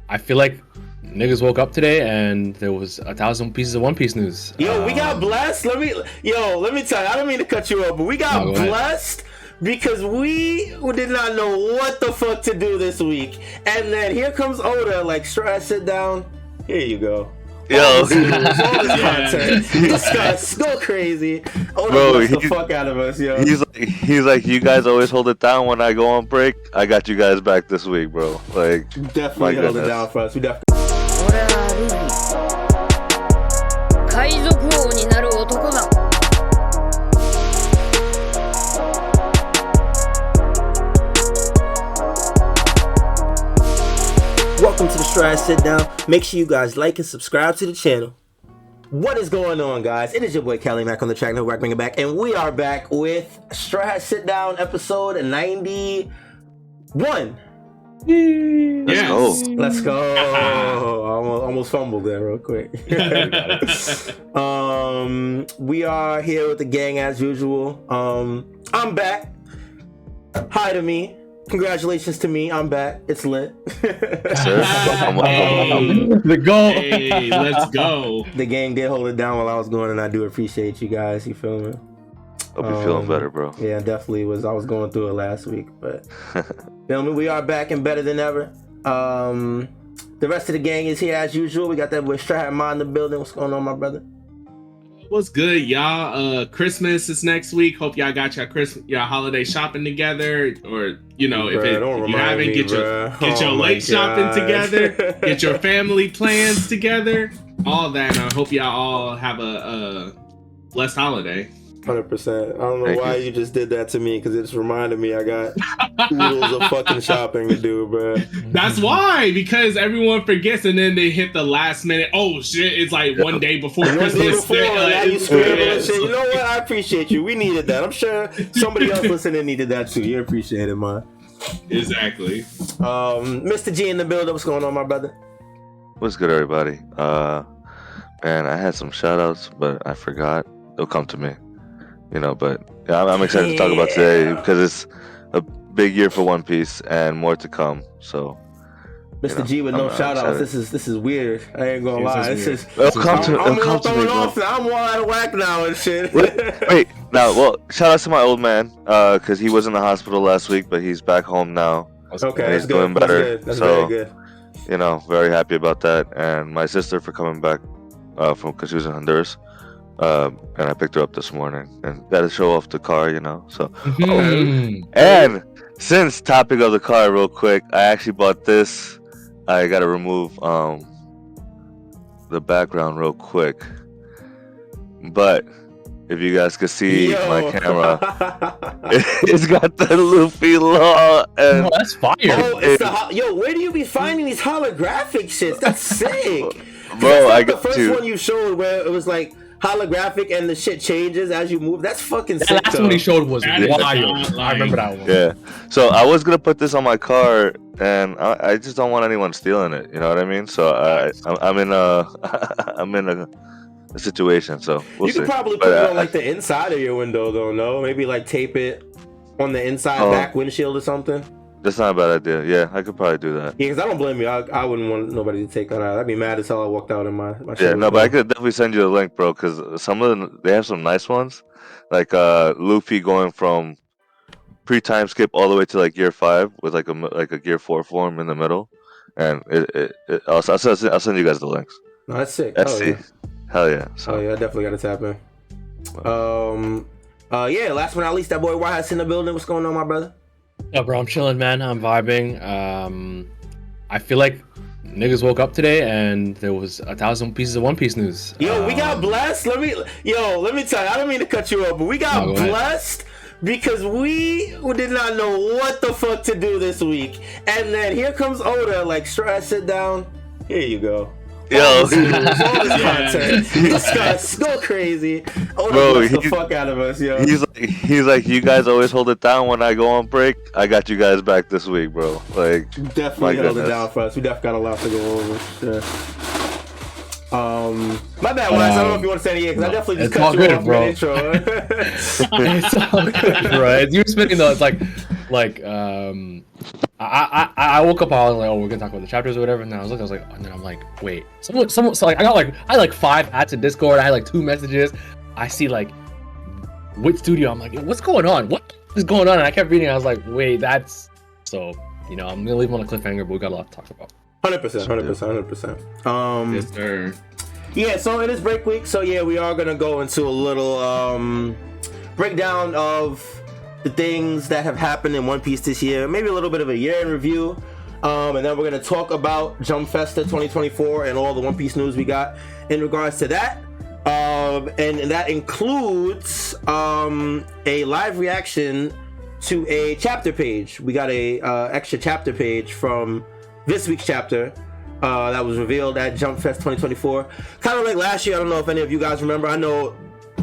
I feel like niggas woke up today and there was 1,000 pieces of One Piece news. Yo, we got blessed. Let me tell you. I don't mean to cut you off, but we got blessed because we did not know what the fuck to do this week. And then here comes Oda, like, Strawhat, sit down. Here you go. All this content. Discuss. Go crazy. Oda blessed the fuck out of us, yo. He's like, you guys always hold it down when I go on break. I got you guys back this week, bro. Like, definitely held it down for us. We definitely. Welcome to the Strawhat Sit Down. Make sure you guys like and subscribe to the channel. What is going on, guys? It is your boy Kelly Mac on the track. No back, bring it back, and we are back with Strawhat Sit Down episode 91. Let's go. Almost fumbled there real quick. We are here with the gang as usual. I'm back. Hi to me. Congratulations to me. I'm back. It's lit. The goal. Hey, let's go. The gang did hold it down while I was going, and I do appreciate you guys. You feel me? Hope you're feeling better, bro. Yeah, definitely was. I was going through it last week, but feel me? We are back and better than ever. The rest of the gang is here as usual. We got that boy Strawhat in the building. What's going on, my brother? What's good, y'all? Christmas is next week. Hope y'all got your holiday shopping together, or you know, if you haven't, get your late shopping together, get your family plans together, all that. And I hope y'all all have a blessed holiday. 100%. I don't know why you just did that to me, because it just reminded me I got oodles of fucking shopping to do, bro. That's why, because everyone forgets, and then they hit the last minute. Oh shit! It's like one day before Christmas. Now you scramble and shit. You know what? I appreciate you. We needed that. I'm sure somebody else listening needed that too. You appreciate it, man. Exactly. Mr. G in the building. What's going on, my brother? What's good, everybody? Man, I had some shout outs, but I forgot. They'll come to me. You know, but yeah, I'm excited to talk about today because it's a big year for One Piece and more to come. So, Mr. G with no shout outs. This is weird. I ain't gonna lie. It'll come to me. I'm all out of whack now and shit. Wait, now, well, shout out to my old man because he was in the hospital last week, but he's back home now. Okay, and he's doing better. That's very good. You know, very happy about that. And my sister for coming back because she was in Honduras. And I picked her up this morning and got to show off the car, you know. So, and since topic of the car, real quick, I actually bought this. I got to remove the background real quick, but if you guys could see my camera, it's got the Luffy law. And that's fire. Oh, it's where do you be finding these holographic shits? That's sick, bro. I got the first one you showed where it was like holographic and the shit changes as you move. That's fucking sick. Last one he showed was wild. I remember that one. Yeah. So I was gonna put this on my car, and I just don't want anyone stealing it. You know what I mean? So I'm in a situation. So we'll see. You could probably put it on like the inside of your window, though. No, maybe like tape it on the inside back windshield or something. That's not a bad idea. Yeah, I could probably do that. Yeah, because I don't blame you. I wouldn't want nobody to take that out. I'd be mad as hell I walked out in my yeah, no, but I could definitely send you a link, bro, because some of them, they have some nice ones. Like Luffy going from pre-time skip all the way to like gear 5 with like a gear 4 form in the middle. And I'll send you guys the links. No, that's sick. Hell yeah. So. Oh yeah, I definitely got to tap in. Yeah, last but not least, that boy YHuss in the building. What's going on, my brother? Yeah, bro, I'm chilling, man. I'm vibing. I feel like niggas woke up today and there was 1,000 pieces of One Piece news. Yo, we got blessed. Let me tell you. I don't mean to cut you off, but we got blessed because we did not know what the fuck to do this week. And then here comes Oda, like, Strawhat, sit down. Here you go. All this content. Discuss. Go crazy. Oda blessed the fuck out of us, yo. He's like, you guys always hold it down when I go on break. I got you guys back this week, bro. Like, definitely held it down for us. We definitely got a lot to go over. My bad, Wes. I don't know if you want to say anything because I definitely just cut you off bro. mid-intro. It's all good, bro. You were spinning though. It's like I woke up. I was like, oh, we're gonna talk about the chapters or whatever. And then I was like, and then I'm like, wait, someone. So like, I had like 5 ads in Discord. I had like 2 messages. I see like, which studio? I'm like, what's going on? What is going on? And I kept reading. I was like, wait, that's so. I'm gonna leave him on a cliffhanger, but we got a lot to talk about. 100%. Yes, sir. Yeah, so it is break week. So yeah, we are gonna go into a little breakdown of the things that have happened in One Piece this year. Maybe a little bit of a year in review. And then we're gonna talk about Jump Festa 2024 and all the One Piece news we got in regards to that. And that includes a live reaction to a chapter page. We got a extra chapter page from this week's chapter that was revealed at Jump Fest 2024. Kind of like last year. I don't know if any of you guys remember. I know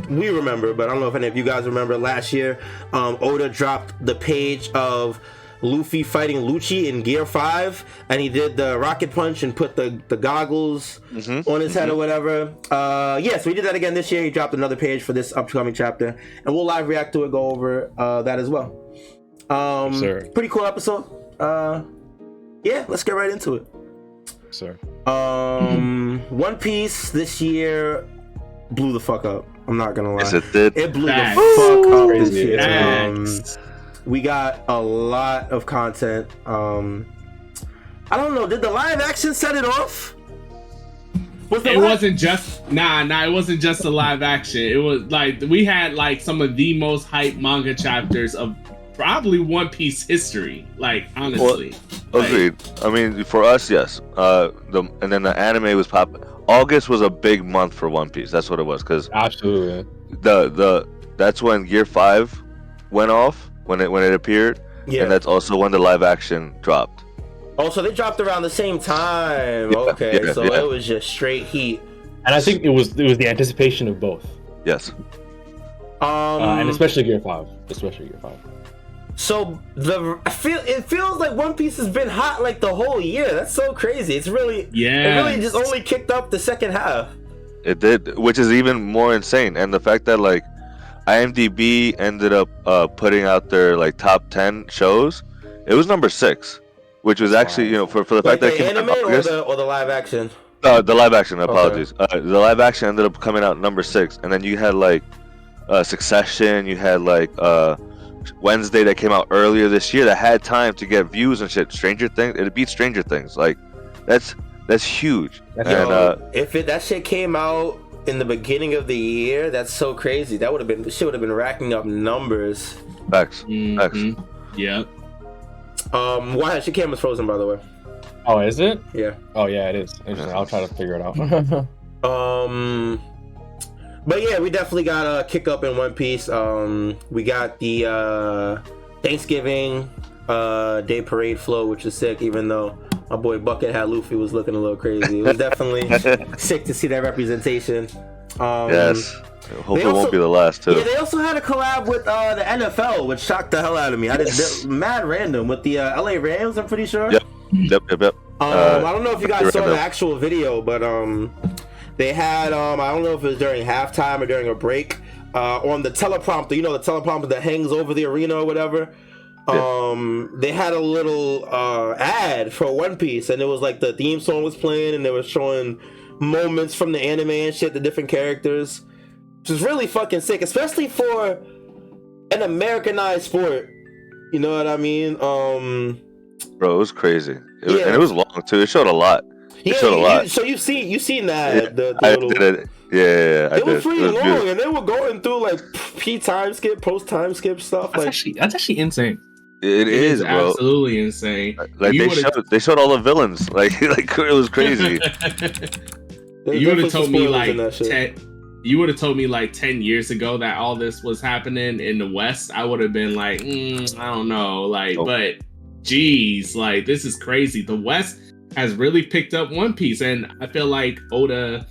we remember, but I don't know if any of you guys remember last year. Oda dropped the page of Luffy fighting Lucci in Gear 5, and he did the rocket punch and put the goggles on his head or whatever. So he did that again this year. He dropped another page for this upcoming chapter, and we'll live react to it, go over that as well. Pretty cool episode. Yeah, let's get right into it. Sir. One Piece this year blew the fuck up. I'm not gonna lie. Yes, it did. It blew the fuck up this year. We got a lot of content. I don't know. Did the live action set it off? It wasn't just it wasn't just a live action. It was like we had like some of the most hyped manga chapters of probably One Piece history. Like honestly. Agreed. I mean, for us, yes. And then the anime was popping. August was a big month for One Piece. That's what it was, because absolutely that's when Gear 5 went off when it appeared, and that's also when the live action dropped. Oh, so they dropped around the same time. Yeah, okay, it was just straight heat. And I think it was the anticipation of both. Yes. And especially Gear 5. So it feels like One Piece has been hot like the whole year. That's so crazy. It really just only kicked up the second half. It did, which is even more insane. And the fact that like IMDb ended up putting out their like top 10 shows, it was number 6, which was actually for the fact that it came anime out or the live action. The live action. Apologies. Okay. The live action ended up coming out number 6, and then you had like Succession. You had like Wednesday that came out earlier this year that had time to get views and shit. Stranger Things, it beat Stranger Things. Like that's huge. If that shit came out in the beginning of the year, that's so crazy. That would have been racking up numbers. Facts. Yeah. YHuss, your camera's frozen, by the way. Oh, is it? Yeah. Oh yeah, it is. Interesting. I'll try to figure it out. But yeah, we definitely got a kick up in One Piece. We got the Thanksgiving Day Parade flow, which is sick, even though my boy Buckethead Luffy was looking a little crazy. It was definitely sick to see that representation. Yes. Hope it won't be the last too. Yeah, they also had a collab with the NFL, which shocked the hell out of me. Mad random with the LA Rams, I'm pretty sure. Yep. I don't know if you guys saw the actual video, but they had I don't know if it was during halftime or during a break, on the teleprompter, the teleprompter that hangs over the arena or whatever. They had a little ad for One Piece, and it was like the theme song was playing, and they were showing moments from the anime and shit, the different characters, which is really fucking sick, especially for an Americanized sport. You know what I mean? Bro, it was crazy. And it was long too. It showed a lot. So you've seen that? Yeah, I did it. Yeah, it was pretty long, and they were going through like post time skip stuff. That's actually insane. It is, bro. Absolutely insane. Like they showed all the villains. Like it was crazy. You would have told me like 10 years ago that all this was happening in the West. I would have been like, I don't know, but geez, like this is crazy. The West has really picked up One Piece, and I feel like Oda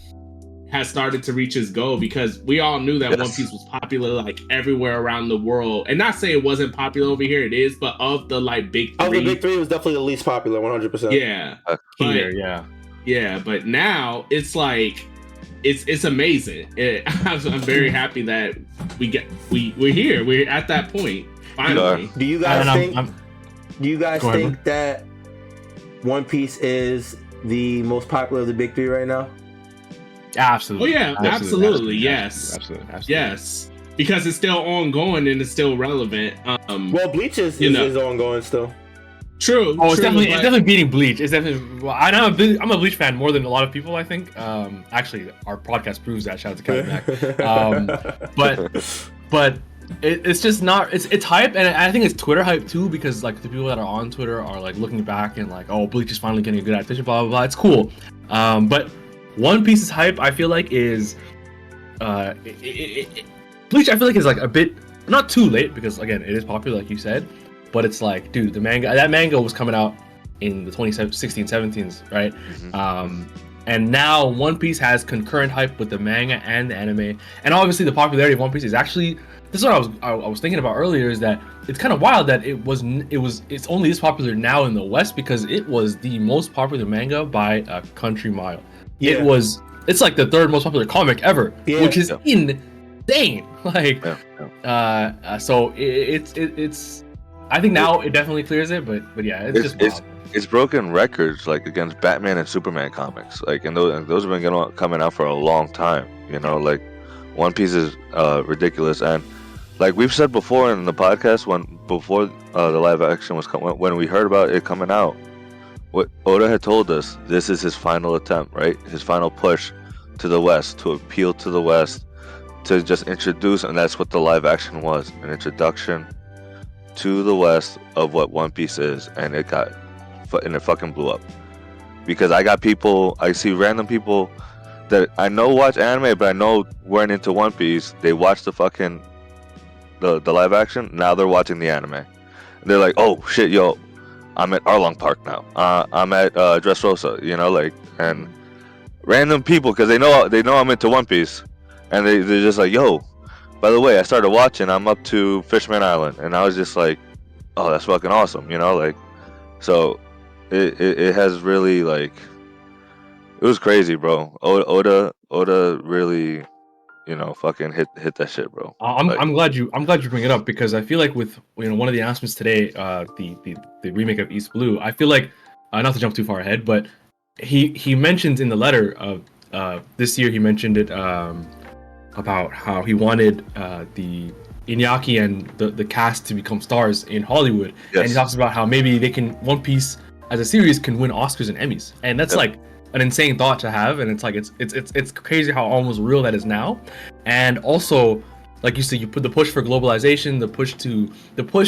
has started to reach his goal, because we all knew that One Piece was popular like everywhere around the world. And not say it wasn't popular over here, it is, but of the like big three. Of the big three, it was definitely the least popular, 100%. Yeah. But now it's like it's amazing. I'm very happy that we're here. We're at that point finally. Do you guys think that One Piece is the most popular of the big three right now? Absolutely. Oh yeah, absolutely. Yes. Absolutely. Yes. Because it's still ongoing and it's still relevant. Well, Bleach is ongoing still. True. Oh, it's definitely beating Bleach. It's definitely. Well, I'm a Bleach fan more than a lot of people, I think. Actually, our podcast proves that. Shout out to Kevin Mack. But it's just not. It's hype, and I think it's Twitter hype too, because like the people that are on Twitter are like looking back and like, oh, Bleach is finally getting a good adaptation. Blah blah blah. It's cool. But One Piece's hype, I feel like, is Bleach. I feel like is like a bit not too late, because again, it is popular, like you said. But it's like, dude, that manga was coming out in the 2016, 17s, right? Mm-hmm. And now One Piece has concurrent hype with the manga and the anime. And obviously the popularity of One Piece is actually, this is what I was thinking about earlier, is that it's kind of wild that it's only this popular now in the West, because it was the most popular manga by a country mile. Yeah. It's like the third most popular comic ever, which is insane. Like, so it's. I think now it definitely clears it, but yeah, it's just wild. It's broken records like against Batman and Superman comics, like, and those have been coming out for a long time. You know, like One Piece is ridiculous, and like we've said before in the podcast, before the live action was when we heard about it coming out, what Oda had told us, this is his final attempt, right? His final push to the West, to appeal to the West, to just introduce, and that's what the live action was, an introduction to the West of what One Piece is, and it fucking blew up. Because I see random people that I know watch anime, but I know weren't into One Piece. They watch the live action. Now they're watching the anime. And they're like, oh shit, yo, I'm at Arlong Park now. I'm at Dressrosa, you know, like, and random people, because they know I'm into One Piece, and they're just like, yo, by the way, I started watching, I'm up to Fishman Island, and I was just like, oh, that's fucking awesome, you know, like, so it has really, like, it was crazy, bro. Oda really, you know, fucking hit that shit, bro. I'm glad you bring it up, because I feel like with, you know, one of the announcements today, the remake of East Blue, I feel like, not to jump too far ahead, but he mentions in the letter of this year, he mentioned it about how he wanted the Iñaki and the cast to become stars in Hollywood. Yes. And he talks about how maybe One Piece as a series can win Oscars and Emmys, and that's like an insane thought to have. And it's like it's crazy how almost real that is now. And also, like you said, you put the push for globalization, the push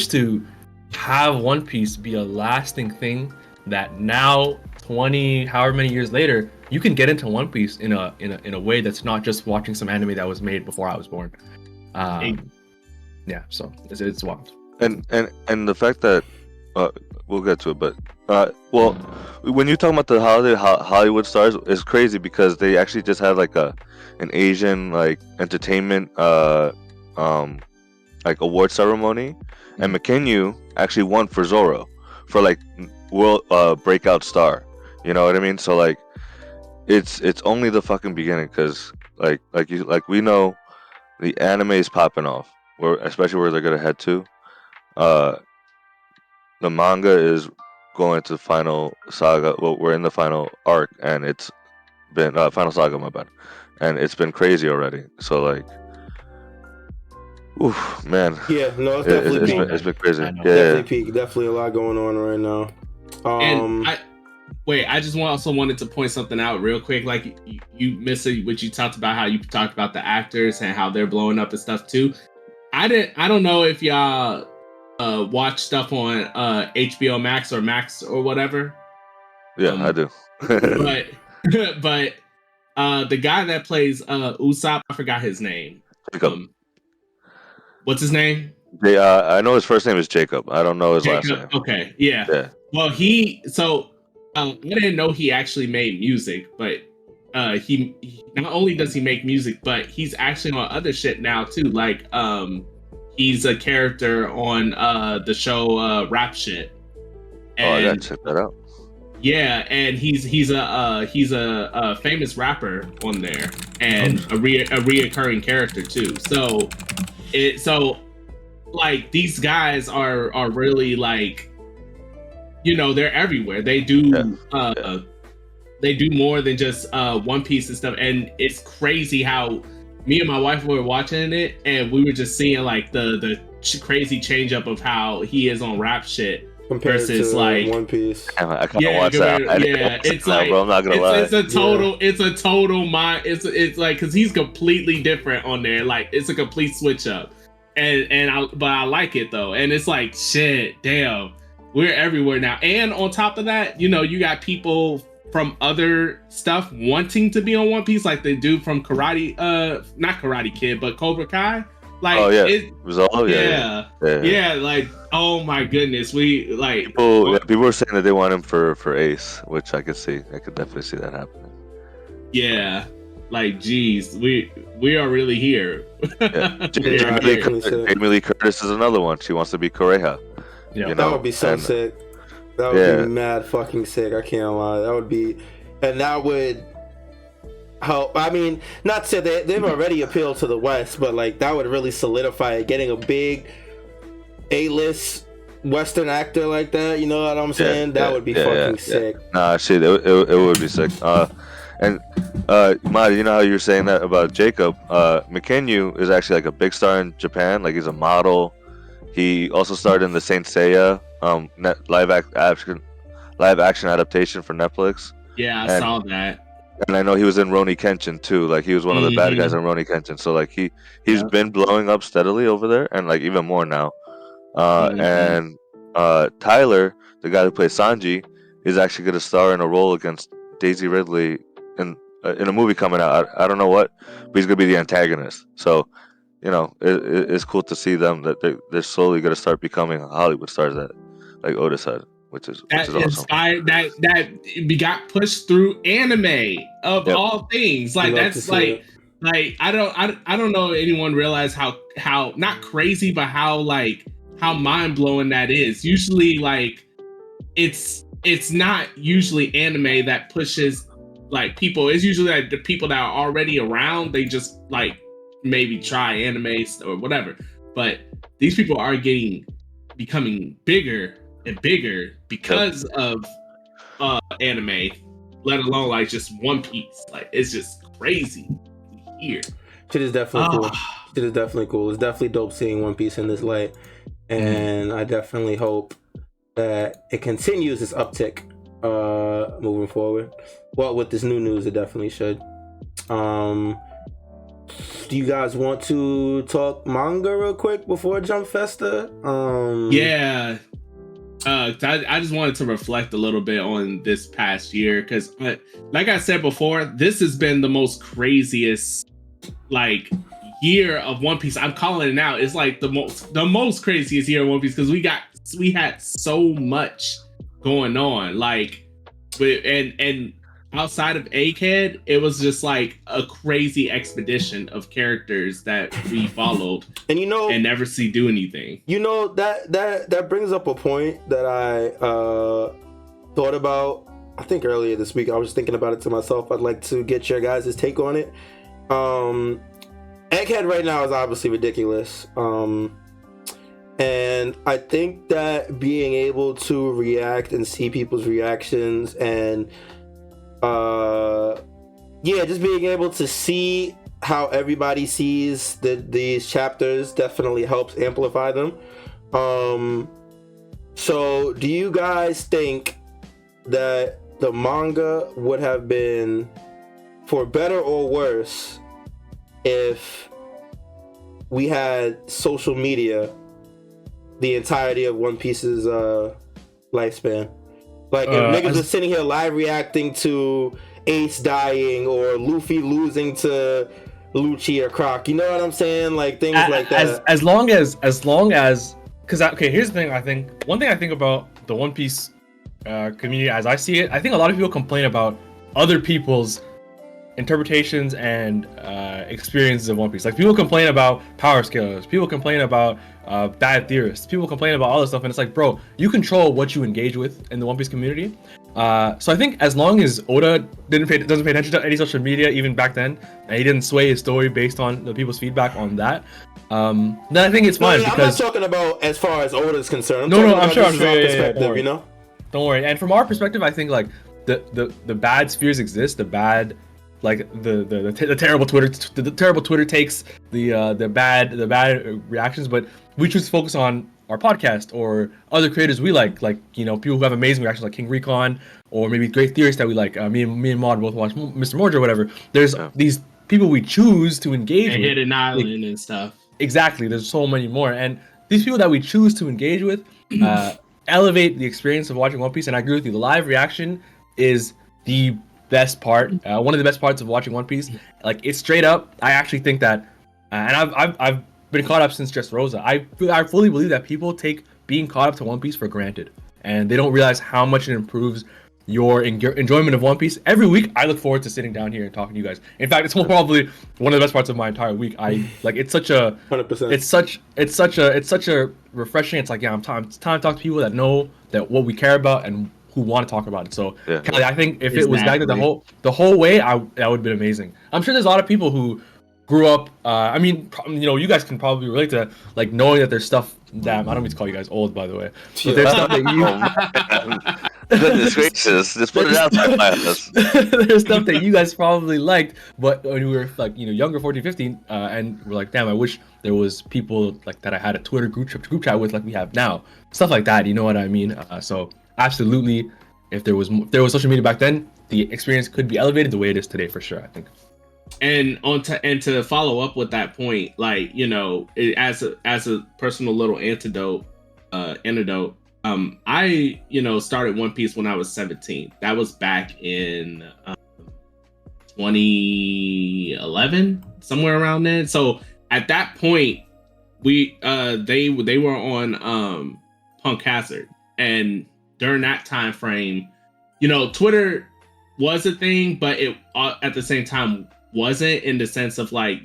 to have One Piece be a lasting thing, that now 20 however many years later, you can get into One Piece in a way that's not just watching some anime that was made before I was born. Yeah, so it's wild. And the fact that we'll get to it, but well, when you talk about the Hollywood stars, it's crazy, because they actually just had like an Asian like entertainment like award ceremony, and McKinney actually won for Zoro for like world breakout star. You know what I mean? So like, it's only the fucking beginning, because like we know the anime is popping off, especially where they're gonna head to. The manga is going to final saga. Well, we're in the final arc, and it's been final saga, my bad, and it's been crazy already. So like, oof, man. Yeah, no, it's definitely peak. It's been crazy. Yeah, definitely peak. Definitely a lot going on right now. And I just also wanted to point something out real quick. Like you missed what you talked about, how you talked about the actors and how they're blowing up and stuff too. I don't know if y'all watch stuff on HBO Max or whatever. Yeah, I do. but the guy that plays Usopp, I forgot his name. What's his name? I know his first name is Jacob. I don't know his last name. Okay, yeah. Well, I didn't know he actually made music, but he not only does he make music, but he's actually on other shit now too. Like he's a character on the show Rap Shit. And, I gotta check that out. Yeah, and he's a famous rapper on there, and a reoccurring character too. So like these guys are really like, you know, they're everywhere. They do they do more than just One Piece and stuff. And it's crazy how me and my wife were watching it, and we were just seeing like the crazy change up of how he is on rap shit compared versus to like One Piece. I kind of watch that. It's like, bro, I'm not gonna lie. It's a total mind. It's like, because he's completely different on there. Like, it's a complete switch up. But I like it though. And it's like, shit, damn, we're everywhere now. And on top of that, you know, you got people from other stuff wanting to be on One Piece, like they do from Karate, not Karate Kid, but Cobra Kai. Like, oh yeah, it was all yeah. Like, oh my goodness, we like people were saying that they want him for Ace, which I could see. I could definitely see that happening. Yeah, like, geez, we are really here. Yeah. Jamie Lee Curtis is another one. She wants to be Koreha. Yeah, that would be so sick. That would be mad fucking sick. I can't lie. That would be, and that would help. I mean, not to say they've already appealed to the West, but like that would really solidify it. Getting a big A-list Western actor like that, you know what I'm saying? That would be fucking sick. Nah, shit, it would be sick. And Mari, you know how you were saying that about Jacob? McKenyu is actually like a big star in Japan. Like, he's a model. He also starred in the Saint Seiya live action adaptation for Netflix. Yeah, I saw that. And I know he was in Rurouni Kenshin too. Like, he was one of the bad guys in Rurouni Kenshin. So like he's been blowing up steadily over there, and like even more now. And Tyler, the guy who plays Sanji, is actually going to star in a role against Daisy Ridley in a movie coming out. I don't know what, but he's going to be the antagonist. So, you know, it's cool to see them that they're slowly going to start becoming Hollywood stars, that like Otis said, which is awesome. That got pushed through anime of all things. Like, that's like I don't know if anyone realize how not crazy, but how mind blowing that is. Usually, like, it's not usually anime that pushes like people. It's usually like the people that are already around. They just like maybe try anime or whatever. But these people are becoming bigger and bigger because of anime, let alone like just One Piece. Like, it's just crazy here. Shit is definitely cool. Shit is definitely cool. It's definitely dope seeing One Piece in this light, and I definitely hope that it continues this uptick moving forward. Well, with this new news, it definitely should. Do you guys want to talk manga real quick before Jump Festa? Yeah. I just wanted to reflect a little bit on this past year, because like I said before, this has been the most craziest like year of One Piece. I'm calling it now. It's like the most craziest year of One Piece, because we had so much going on. Like, and outside of Egghead, it was just like a crazy expedition of characters that we followed, and never see do anything. You know, that brings up a point that I thought about. I think earlier this week. I was just thinking about it to myself. I'd like to get your guys' take on it. Egghead right now is obviously ridiculous, and I think that being able to react and see people's reactions and just being able to see how everybody sees these chapters definitely helps amplify them. So do you guys think that the manga would have been, for better or worse, if we had social media the entirety of One Piece's lifespan? Like, if niggas was sitting here live reacting to Ace dying or Luffy losing to Lucci or Croc, you know what I'm saying? Like, things like that. As long as, because here's the thing. One thing I think about the One Piece community as I see it, I think a lot of people complain about other people's interpretations and experiences of One Piece. Like, people complain about power scalers, people complain about bad theorists, people complain about all this stuff, and it's like, bro, you control what you engage with in the One Piece community. So I think as long as Oda doesn't pay attention to any social media, even back then, and he didn't sway his story based on the people's feedback on that, then I think it's fine. Because I'm not talking about as far as Oda's concerned. I'm sure. Perspective, you know. Don't worry. And from our perspective, I think like the bad spheres exist. The bad, like the terrible Twitter takes, the bad reactions. But we choose to focus on our podcast or other creators we like people who have amazing reactions like King Recon or maybe great theorists that we like. Me and Maud both watch Mr. Morge or whatever. There's these people we choose to engage with. Hidden Island and stuff. Exactly. There's so many more, and these people that we choose to engage with elevate the experience of watching One Piece. And I agree with you. The live reaction is the best part. One of the best parts of watching One Piece. Like, it's straight up. I actually think that, and I've been caught up since Dressrosa. I fully believe that people take being caught up to One Piece for granted, and they don't realize how much it improves your enjoyment of One Piece. Every week, I look forward to sitting down here and talking to you guys. In fact, it's probably one of the best parts of my entire week. It's such a 100%. It's such a refreshing. It's like, yeah, it's time to talk to people that know that what we care about and who want to talk about it. So Kelly, I think if it was back to the whole way, that would have been amazing. I'm sure there's a lot of people who grew up. I mean, you guys can probably relate to like knowing that there's stuff. Damn, I don't mean to call you guys old, by the way. But there's stuff that you. Goodness gracious, just put it out there. There's stuff that you guys probably liked, but when we were like younger, 14, 15, and we're like, damn, I wish there was people like that I had a Twitter group chat with like we have now. Stuff like that, you know what I mean? So absolutely, if there was social media back then, the experience could be elevated the way it is today for sure, I think. And to follow up with that point, like, as a personal little antidote, I started One Piece when I was 17. That was back in 2011, somewhere around then. So at that point, they were on Punk Hazard, and during that time frame, Twitter was a thing, but it at the same time wasn't, in the sense of like,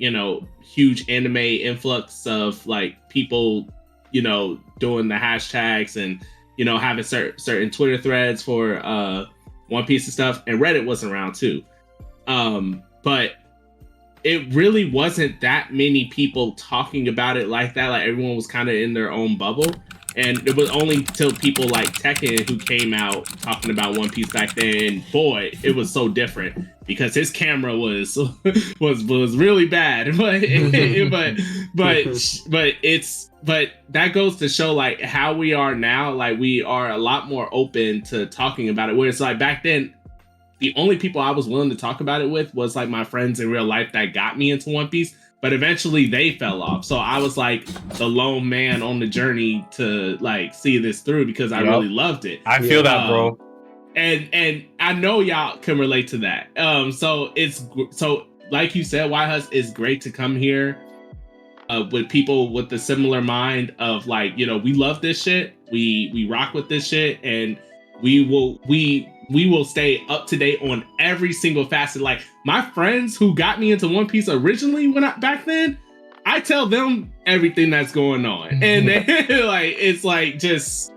huge anime influx of like people, doing the hashtags and, having certain Twitter threads for One Piece and stuff. And Reddit wasn't around too. But it really wasn't that many people talking about it like that. Like, everyone was kind of in their own bubble. And it was only till people like Tekken who came out talking about One Piece back then. Boy, it was so different because his camera was really bad. But that goes to show like how we are now. Like, we are a lot more open to talking about it. Where it's like back then, the only people I was willing to talk about it with was like my friends in real life that got me into One Piece. But eventually they fell off. So I was like the lone man on the journey to like see this through because I really loved it. I feel that, bro. And I know y'all can relate to that. So like you said, YHuss, it's great to come here with people with the similar mind of like, we love this shit. We rock with this shit, and we will stay up to date on every single facet. Like, my friends who got me into One Piece originally back then, I tell them everything that's going on. And then like, it's like just,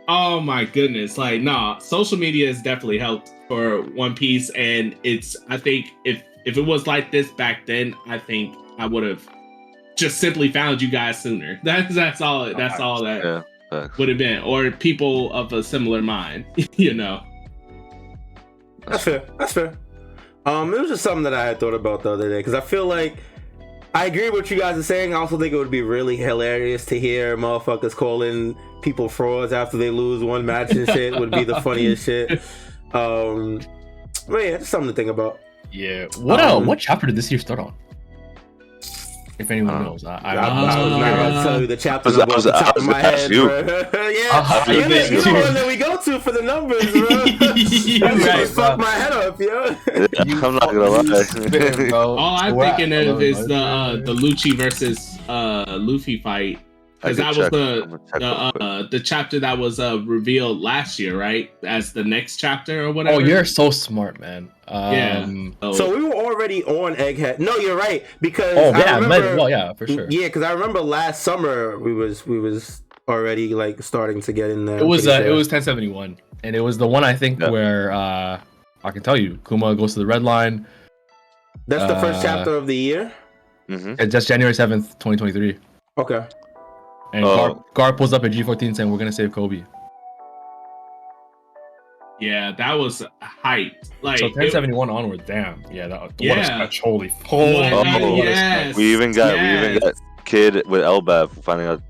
oh my goodness. Like, nah, social media has definitely helped for One Piece. And I think if it was like this back then, I think I would have just simply found you guys sooner. That's all that would have been. Or people of a similar mind, That's fair. It was just something that I had thought about the other day, because I feel like I agree with what you guys are saying. I also think it would be really hilarious to hear motherfuckers calling people frauds after they lose one match and shit. Would be the funniest shit. But yeah, just something to think about. Yeah. What chapter did this year start on? If anyone knows, I was not about to tell you the chapter off the top of my head, bro. Yeah, you're the one that we go to for the numbers, bro. Right, fuck my head up, yo. I'm not gonna lie. All I'm thinking of is the Lucci versus Luffy fight, because that was the chapter that was revealed last year, right? As the next chapter or whatever. Oh, you're so smart, man. So we were already on Egghead. No, you're right, because for sure. Yeah, because I remember last summer we was already like starting to get in there. It was 1071. And it was the one I think where I can tell you, Kuma goes to the red line. That's the first chapter of the year. It's just January 7th, 2023. Okay. And Gar pulls up at G14 saying, "We're gonna save Kobe." Yeah, that was hype. Like so 1071 onward, damn. Yeah, what a stretch. Holy yes. We even got Kid with Elbaf finding out.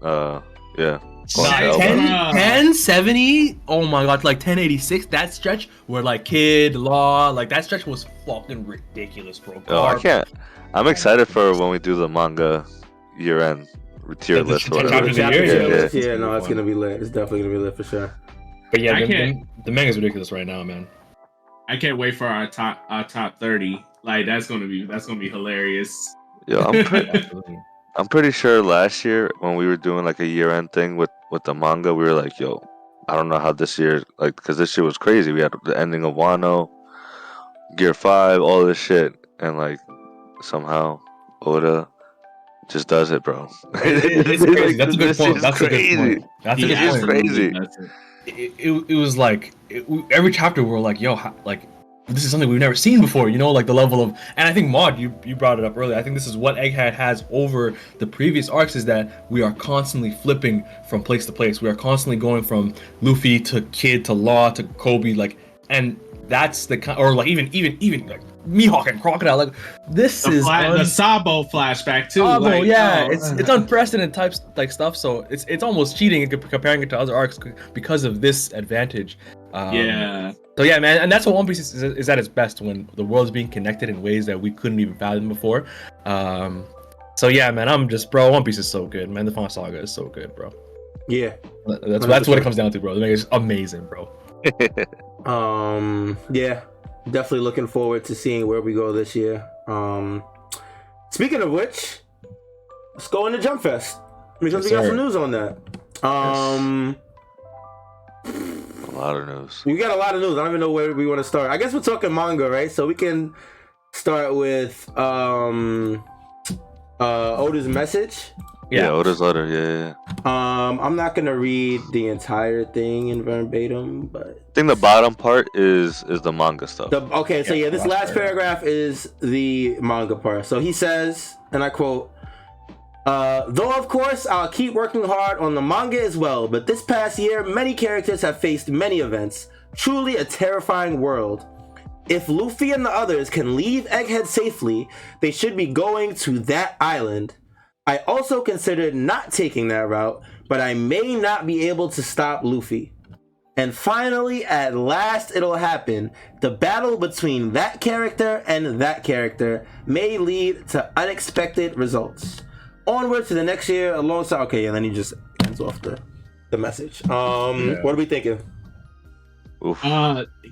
Yeah. 1070. Oh my god, like 1086. That stretch where like Kid Law, like that stretch was fucking ridiculous, bro. Oh, I can't. I'm excited for when we do the manga year-end tier list. Yeah, no, it's gonna be lit. It's definitely gonna be lit for sure. But yeah, the manga's ridiculous right now, man. I can't wait for our top 30. Like that's gonna be hilarious. Yeah, I'm pretty sure last year when we were doing like a year-end thing with the manga, we were like, yo, I don't know how this year, like, because this year was crazy. We had the ending of Wano, Gear 5, all this shit, and like somehow Oda just does it, bro. It's crazy. That's a good point. That's crazy. That's crazy. It was like every chapter we're like, yo, like this is something we've never seen before, you know, like the level of, and I think Maud, you brought it up earlier. I think this is what Egghead has over the previous arcs, is that we are constantly flipping from place to place. We are constantly going from Luffy to Kid to Law to Kobe, like, and that's the kind, or like even like Mihawk and Crocodile, like this is the Sabo flashback too. Sabo, like, yeah, it's unprecedented types like stuff. So it's almost cheating comparing it to other arcs because of this advantage. So yeah, man, and that's what One Piece is at its best, when the world's being connected in ways that we couldn't even fathom before. So yeah, man, One Piece is so good, man. The Final Saga is so good, bro. Yeah, that's what it comes down to, bro. The manga is amazing, bro. Yeah, definitely looking forward to seeing where we go this year. Speaking of which, let's go into Jump Fest because we got some news on that. A lot of news. We got a lot of news. I don't even know where we want to start. I guess we're talking manga, right? So we can start with Oda's message. Yeah, Oda's letter. Yeah. I'm not gonna read the entire thing in verbatim, but I think the bottom part is the manga stuff. This last paragraph is the manga part. So he says, and I quote, though of course I'll keep working hard on the manga as well, but this past year many characters have faced many events. Truly a terrifying world. If Luffy and the others can leave Egghead safely, they should be going to that island. I also considered not taking that route, but I may not be able to stop Luffy. And finally, at last it'll happen. The battle between that character and that character may lead to unexpected results. Onward to the next year alongside... Okay, and then he just ends off the message. What are we thinking?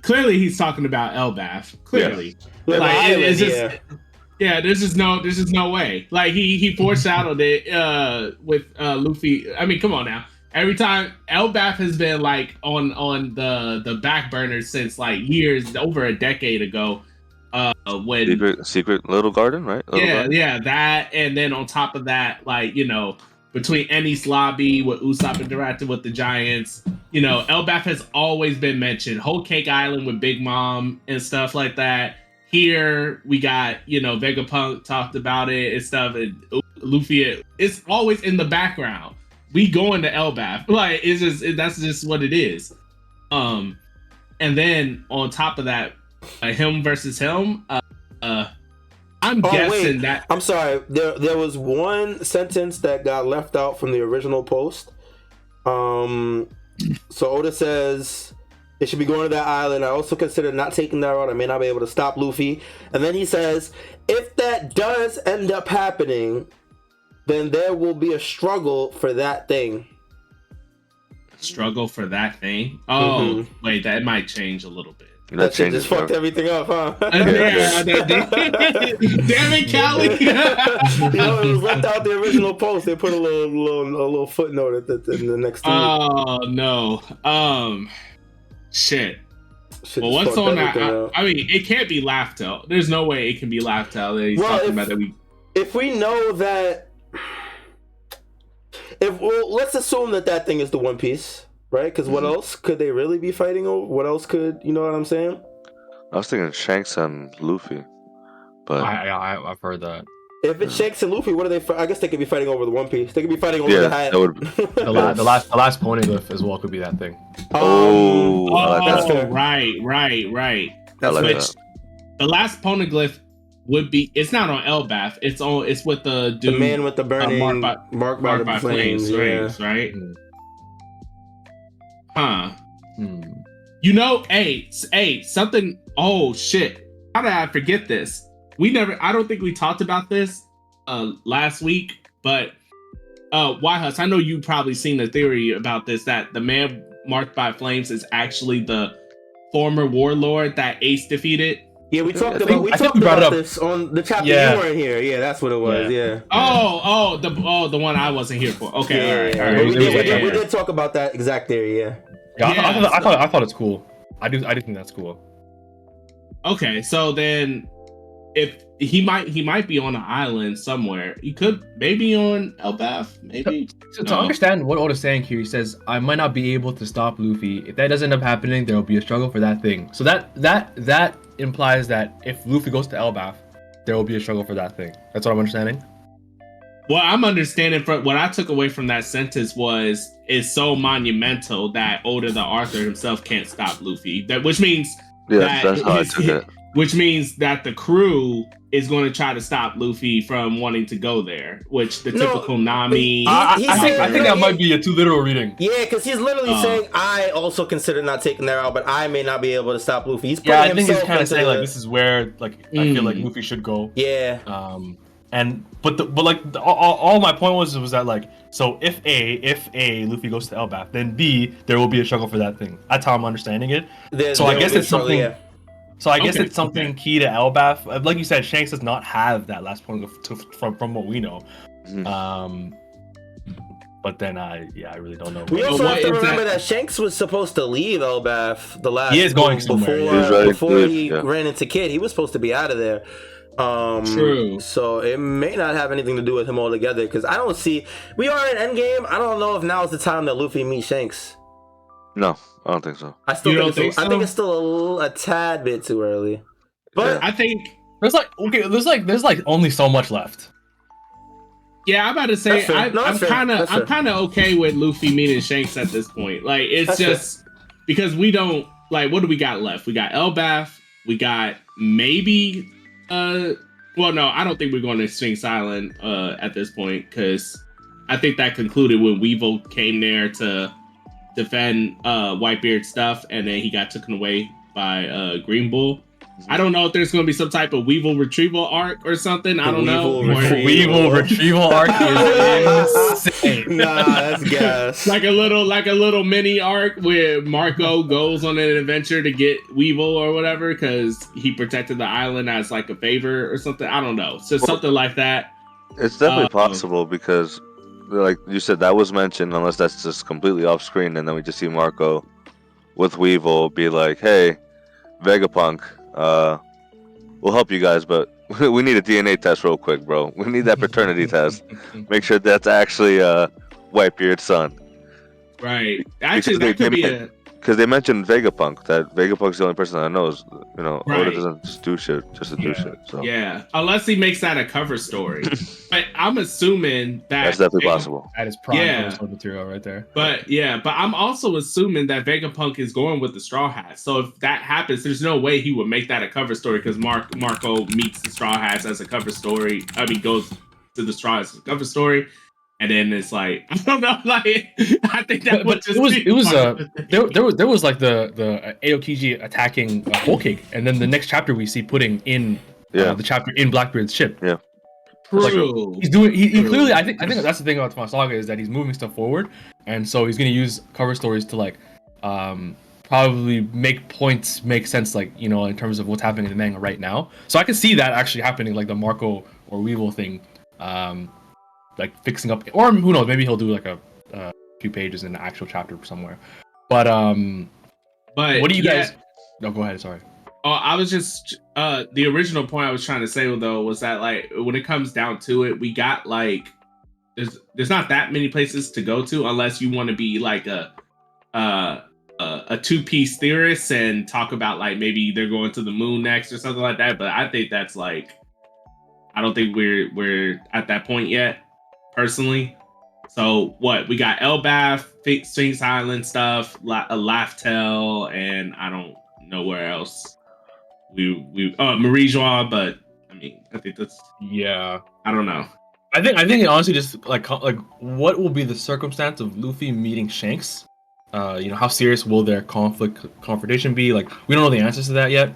Clearly he's talking about Elbaf. Clearly. Yeah. Like, it's just... Yeah, there's just no way. Like he foreshadowed it with Luffy. I mean, come on now. Every time Elbaf has been like on the back burner since like years, over a decade ago. When secret little garden, right? Yeah, that, and then on top of that, like, you know, between Eni's lobby, with Usopp interacting with the Giants, you know, Elbaf has always been mentioned. Whole Cake Island with Big Mom and stuff like that. Here we got, you know, Vegapunk talked about it and stuff, and Luffy, it's always in the background. We going to Elbaf, like that's just what it is. And then on top of that, him versus him. I'm guessing that. I'm sorry. There was one sentence that got left out from the original post. So Oda says, it should be going to that island. I also consider not taking that route. I may not be able to stop Luffy. And then he says, if that does end up happening, then there will be a struggle for that thing. Struggle for that thing? Oh, wait, that might change a little bit. That shit just fucked everything up, huh? Damn it, Callie. You know, it was left out the original post. They put a little footnote in the next tweet. Oh, no. Shit. Well, what's on that? I mean, it can't be laughed out. There's no way it can be laughed out that he's talking about that. If we know that, let's assume that thing is the One Piece. right? Because what else could they really be fighting over? What else could, you know what I'm saying? I was thinking Shanks and Luffy, but I've heard that. If it's Shanks and Luffy, what are they? I guess they could be fighting over the One Piece. They could be fighting over the hat. That would the last poneglyph as well could be that thing. Right. That's like which that. The last poneglyph would be. It's not on Elbaf. It's with the dude, the man with the burning marked by the flames, right? Huh. You know, hey, something. Oh shit! How did I forget this? I don't think we talked about this last week, but YHuss, I know you've probably seen the theory about this, that the man marked by flames is actually the former warlord that Ace defeated. Yeah, we talked about this on the chapter you weren't here. Yeah, that's what it was. Yeah. The one I wasn't here for. Okay, all right. We did talk about that exact theory. Yeah. I thought it's cool. I do think that's cool. Okay, so then if he might be on an island somewhere. He could maybe on Elbaf, maybe. To understand what Oda's saying here, he says, I might not be able to stop Luffy. If that doesn't end up happening, there will be a struggle for that thing. So that implies that if Luffy goes to Elbaf, there will be a struggle for that thing. That's what I'm understanding. What I'm understanding from what I took away from that sentence was it's so monumental that Oda the author himself can't stop Luffy. Which means that's how I took it. Which means that the crew is going to try to stop Luffy from wanting to go there, which the typical Nami. I think that might be a too literal reading. Yeah, because he's literally saying, I also consider not taking their out, but I may not be able to stop Luffy. I think he's kind of saying, like, this is where, like, I feel like Luffy should go. Yeah. But all my point was that, like, so if Luffy goes to Elbaf, then B, there will be a struggle for that thing. That's how I'm understanding it. I guess it's something. Yeah. So I guess it's something key to Elbaf. Like you said, Shanks does not have that last point from what we know. But then I really don't know. We also have to remember that Shanks was supposed to leave Elbaf the last. He is going somewhere. Before he ran into Kid, he was supposed to be out of there. True. So it may not have anything to do with him altogether, because I don't see. We are in Endgame. I don't know if now is the time that Luffy meets Shanks. No, I don't think so. I still think so? I think it's still a tad bit too early. But I think there's only so much left. Yeah, I'm about to say I'm kind of okay with Luffy meeting Shanks at this point. Like, it's just because we don't, like, what do we got left? We got Elbaf. We got maybe well, no, I don't think we're going to Sphinx Island at this point, because I think that concluded when Weevil came there to defend Whitebeard's stuff, and then he got taken away by Green Bull. I don't know if there's going to be some type of Weevil retrieval arc or something. I don't know. Weevil retrieval arc is insane. Nah, that's gas. like a little mini arc where Marco goes on an adventure to get Weevil or whatever because he protected the island as like a favor or something. I don't know. So something like that. It's definitely possible because, like you said, that was mentioned, unless that's just completely off screen, and then we just see Marco with Weevil be like, "Hey, Vegapunk, we'll help you guys, but we need a DNA test real quick, bro. We need that paternity test. Make sure that's actually Whitebeard's son." Right. Actually, that could be because they mentioned Vegapunk. That Vegapunk's the only person that knows. You know, right. Oda doesn't just do shit just to do shit. So yeah, unless he makes that a cover story. But I'm assuming that that's definitely possible. That is prime material right there. But I'm also assuming that Vegapunk is going with the Straw Hats. So if that happens, there's no way he would make that a cover story because Marco meets the Straw Hats as a cover story. I mean, goes to the Straw Hats as a cover story. And then it's like, I don't know, like, I think that would just there was like the Aokiji attacking Whole Cake, and then the next chapter we see Pudding in the chapter in Blackbeard's ship. Yeah, true. Like, he's doing. He clearly. I think that's the thing about Tomasa Saga is that he's moving stuff forward, and so he's gonna use cover stories to like, probably make points make sense, like, you know, in terms of what's happening in the manga right now. So I can see that actually happening, like the Marco or Weevil thing. Like fixing up, or who knows, maybe he'll do like a few pages in the actual chapter somewhere. But what do you guys? No, go ahead. Sorry. Oh, I was just the original point I was trying to say though was that, like, when it comes down to it, we got like there's not that many places to go to unless you want to be like a a two-piece theorist and talk about like maybe they're going to the moon next or something like that. But I think that's like, I don't think we're at that point yet, personally. So what we got? Elbaf, Sphinx Island stuff, a Laugh Tale, and I don't know where else. We Marijois, but I mean I think that's I don't know. I think honestly just like what will be the circumstance of Luffy meeting Shanks? How serious will their confrontation be? Like we don't know the answers to that yet.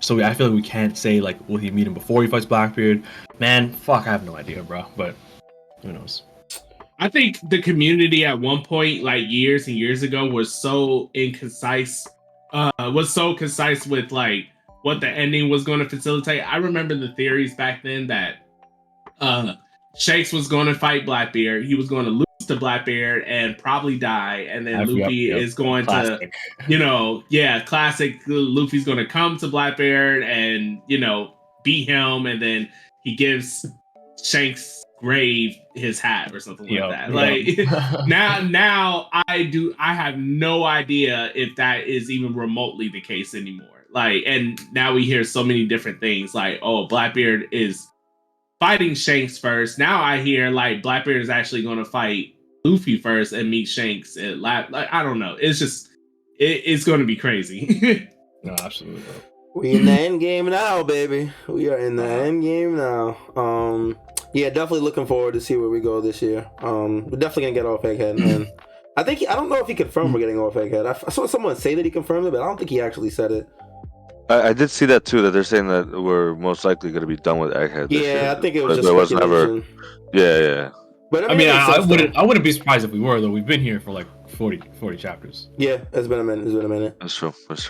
So I feel like we can't say like will he meet him before he fights Blackbeard? Man, fuck, I have no idea, bro. But who knows? I think the community at one point, like years and years ago, was so inconcise. Was so concise with like what the ending was going to facilitate. I remember the theories back then that Shanks was going to fight Blackbeard. He was going to lose to Blackbeard and probably die, and then Luffy is going classic. To, classic. Luffy's going to come to Blackbeard and beat him, and then he gives Shanks' grave his hat or something like that. Like now I have no idea if that is even remotely the case anymore. Like, and now we hear so many different things like, oh, Blackbeard is fighting Shanks first. Now I hear like Blackbeard is actually going to fight Luffy first and meet Shanks and like I don't know. It's just it's going to be crazy. No, absolutely. We in the end game now, baby. We are in the end game now. Yeah, definitely looking forward to see where we go this year. We're definitely gonna get off Egghead, man. I don't know if he confirmed we're getting off Egghead. I saw someone say that he confirmed it, but I don't think he actually said it. I did see that too. That they're saying that we're most likely going to be done with Egghead. This year. I think it was just speculation. Yeah. But I mean, I wouldn't be surprised if we were though. We've been here for like 40 chapters. Yeah, it's been a minute. That's true. Yeah, it's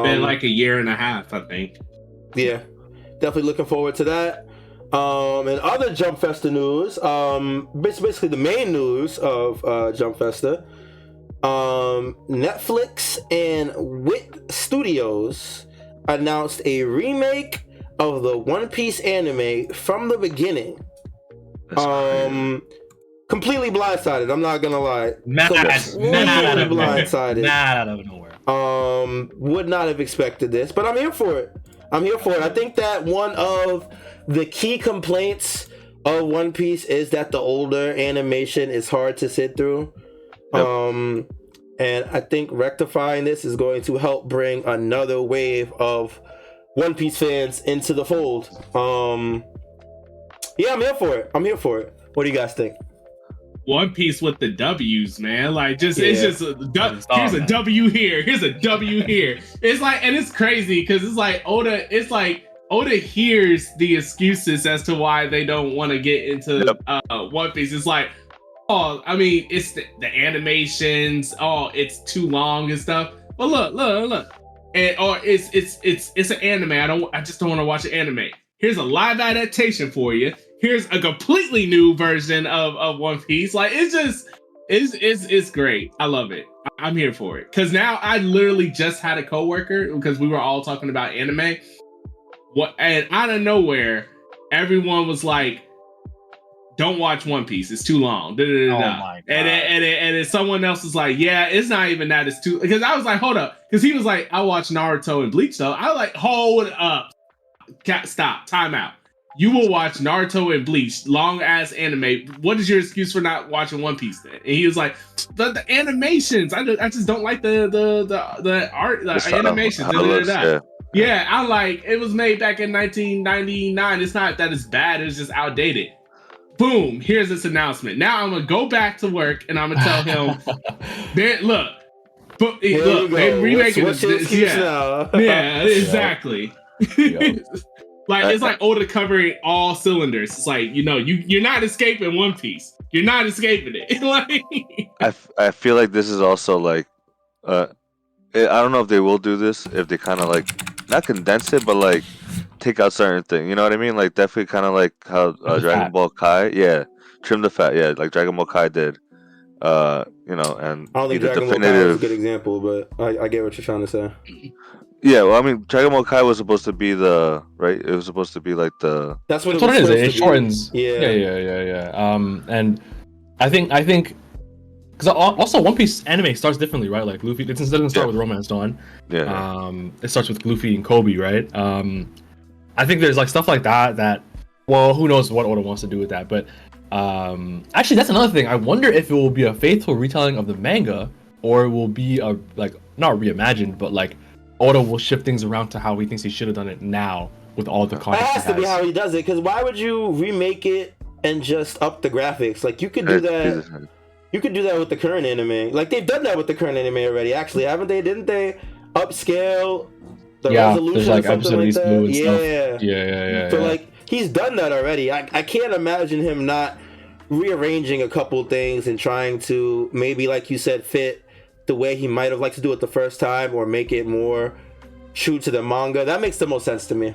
been like a year and a half, I think. Yeah, definitely looking forward to that. And other Jump Festa news, basically the main news of Jump Festa, Netflix and Wit Studios announced a remake of the One Piece anime from the beginning. Completely blindsided, I'm not gonna lie. Blindsided. Out of nowhere. Would not have expected this, but I'm here for it. I think that one of the key complaints of One Piece is that the older animation is hard to sit through. Yep. And I think rectifying this is going to help bring another wave of One Piece fans into the fold. Yeah, I'm here for it. What do you guys think? One Piece with the W's, man. Like, it's just here's a W here, here's a W here. It's like, and it's crazy because it's like Oda hears the excuses as to why they don't want to get into One Piece. It's like, oh, I mean, it's the animations. Oh, it's too long and stuff. But look, and it's an anime. I just don't want to watch an anime. Here's a live adaptation for you. Here's a completely new version of One Piece. Like, it's great. I love it. I'm here for it. Because now I literally just had a coworker because we were all talking about anime. And out of nowhere, everyone was like, "Don't watch One Piece. It's too long." Oh my God. And then someone else was like, "Yeah, it's not even that. It's too." Because I was like, "Hold up," because he was like, "I watch Naruto and Bleach though." I was like, "Hold up, stop, time out. You will watch Naruto and Bleach, long ass anime. What is your excuse for not watching One Piece then?" And he was like, "The animations. I just don't like the art, the animations." Yeah, I'm like, it was made back in 1999. It's not that it's bad. It's just outdated. Boom. Here's this announcement. Now I'm going to go back to work and I'm going to tell him, look, they're remaking this. Yeah, exactly. Like, it's like Oda covering all cylinders. It's like, you're not escaping One Piece. You're not escaping it. Like, I feel like this is also like, I don't know if they will do this, if they kind of like, not condense it, but like take out certain things. You know what I mean? Like definitely kind of like how Dragon Ball Kai, trim the fat, like Dragon Ball Kai did. And I don't think Dragon Ball Kai is a good example, but I get what you're trying to say. Yeah, well, I mean, Dragon Ball Kai was supposed to be right. It was supposed to be like the. That's what it is. It shortens. Yeah. And I think because also One Piece anime starts differently, right? Like Luffy, it doesn't start with Romance Dawn. Yeah. It starts with Luffy and Kobe, right? I think there's like stuff like that. Well, who knows what Oda wants to do with that? But actually, that's another thing. I wonder if it will be a faithful retelling of the manga, or it will be a like not reimagined, but like Oda will shift things around to how he thinks he should have done it now with all the content. It has to be how he does it, because why would you remake it and just up the graphics? Like you could do that. You could do that with the current anime. Like they've done that with the current anime already. Actually, haven't they? Didn't they upscale the resolution? There's like or episode like East Blue and yeah. stuff. Yeah. So like he's done that already. I can't imagine him not rearranging a couple things and trying to maybe, like you said, fit the way he might have liked to do it the first time, or make it more true to the manga. That makes the most sense to me.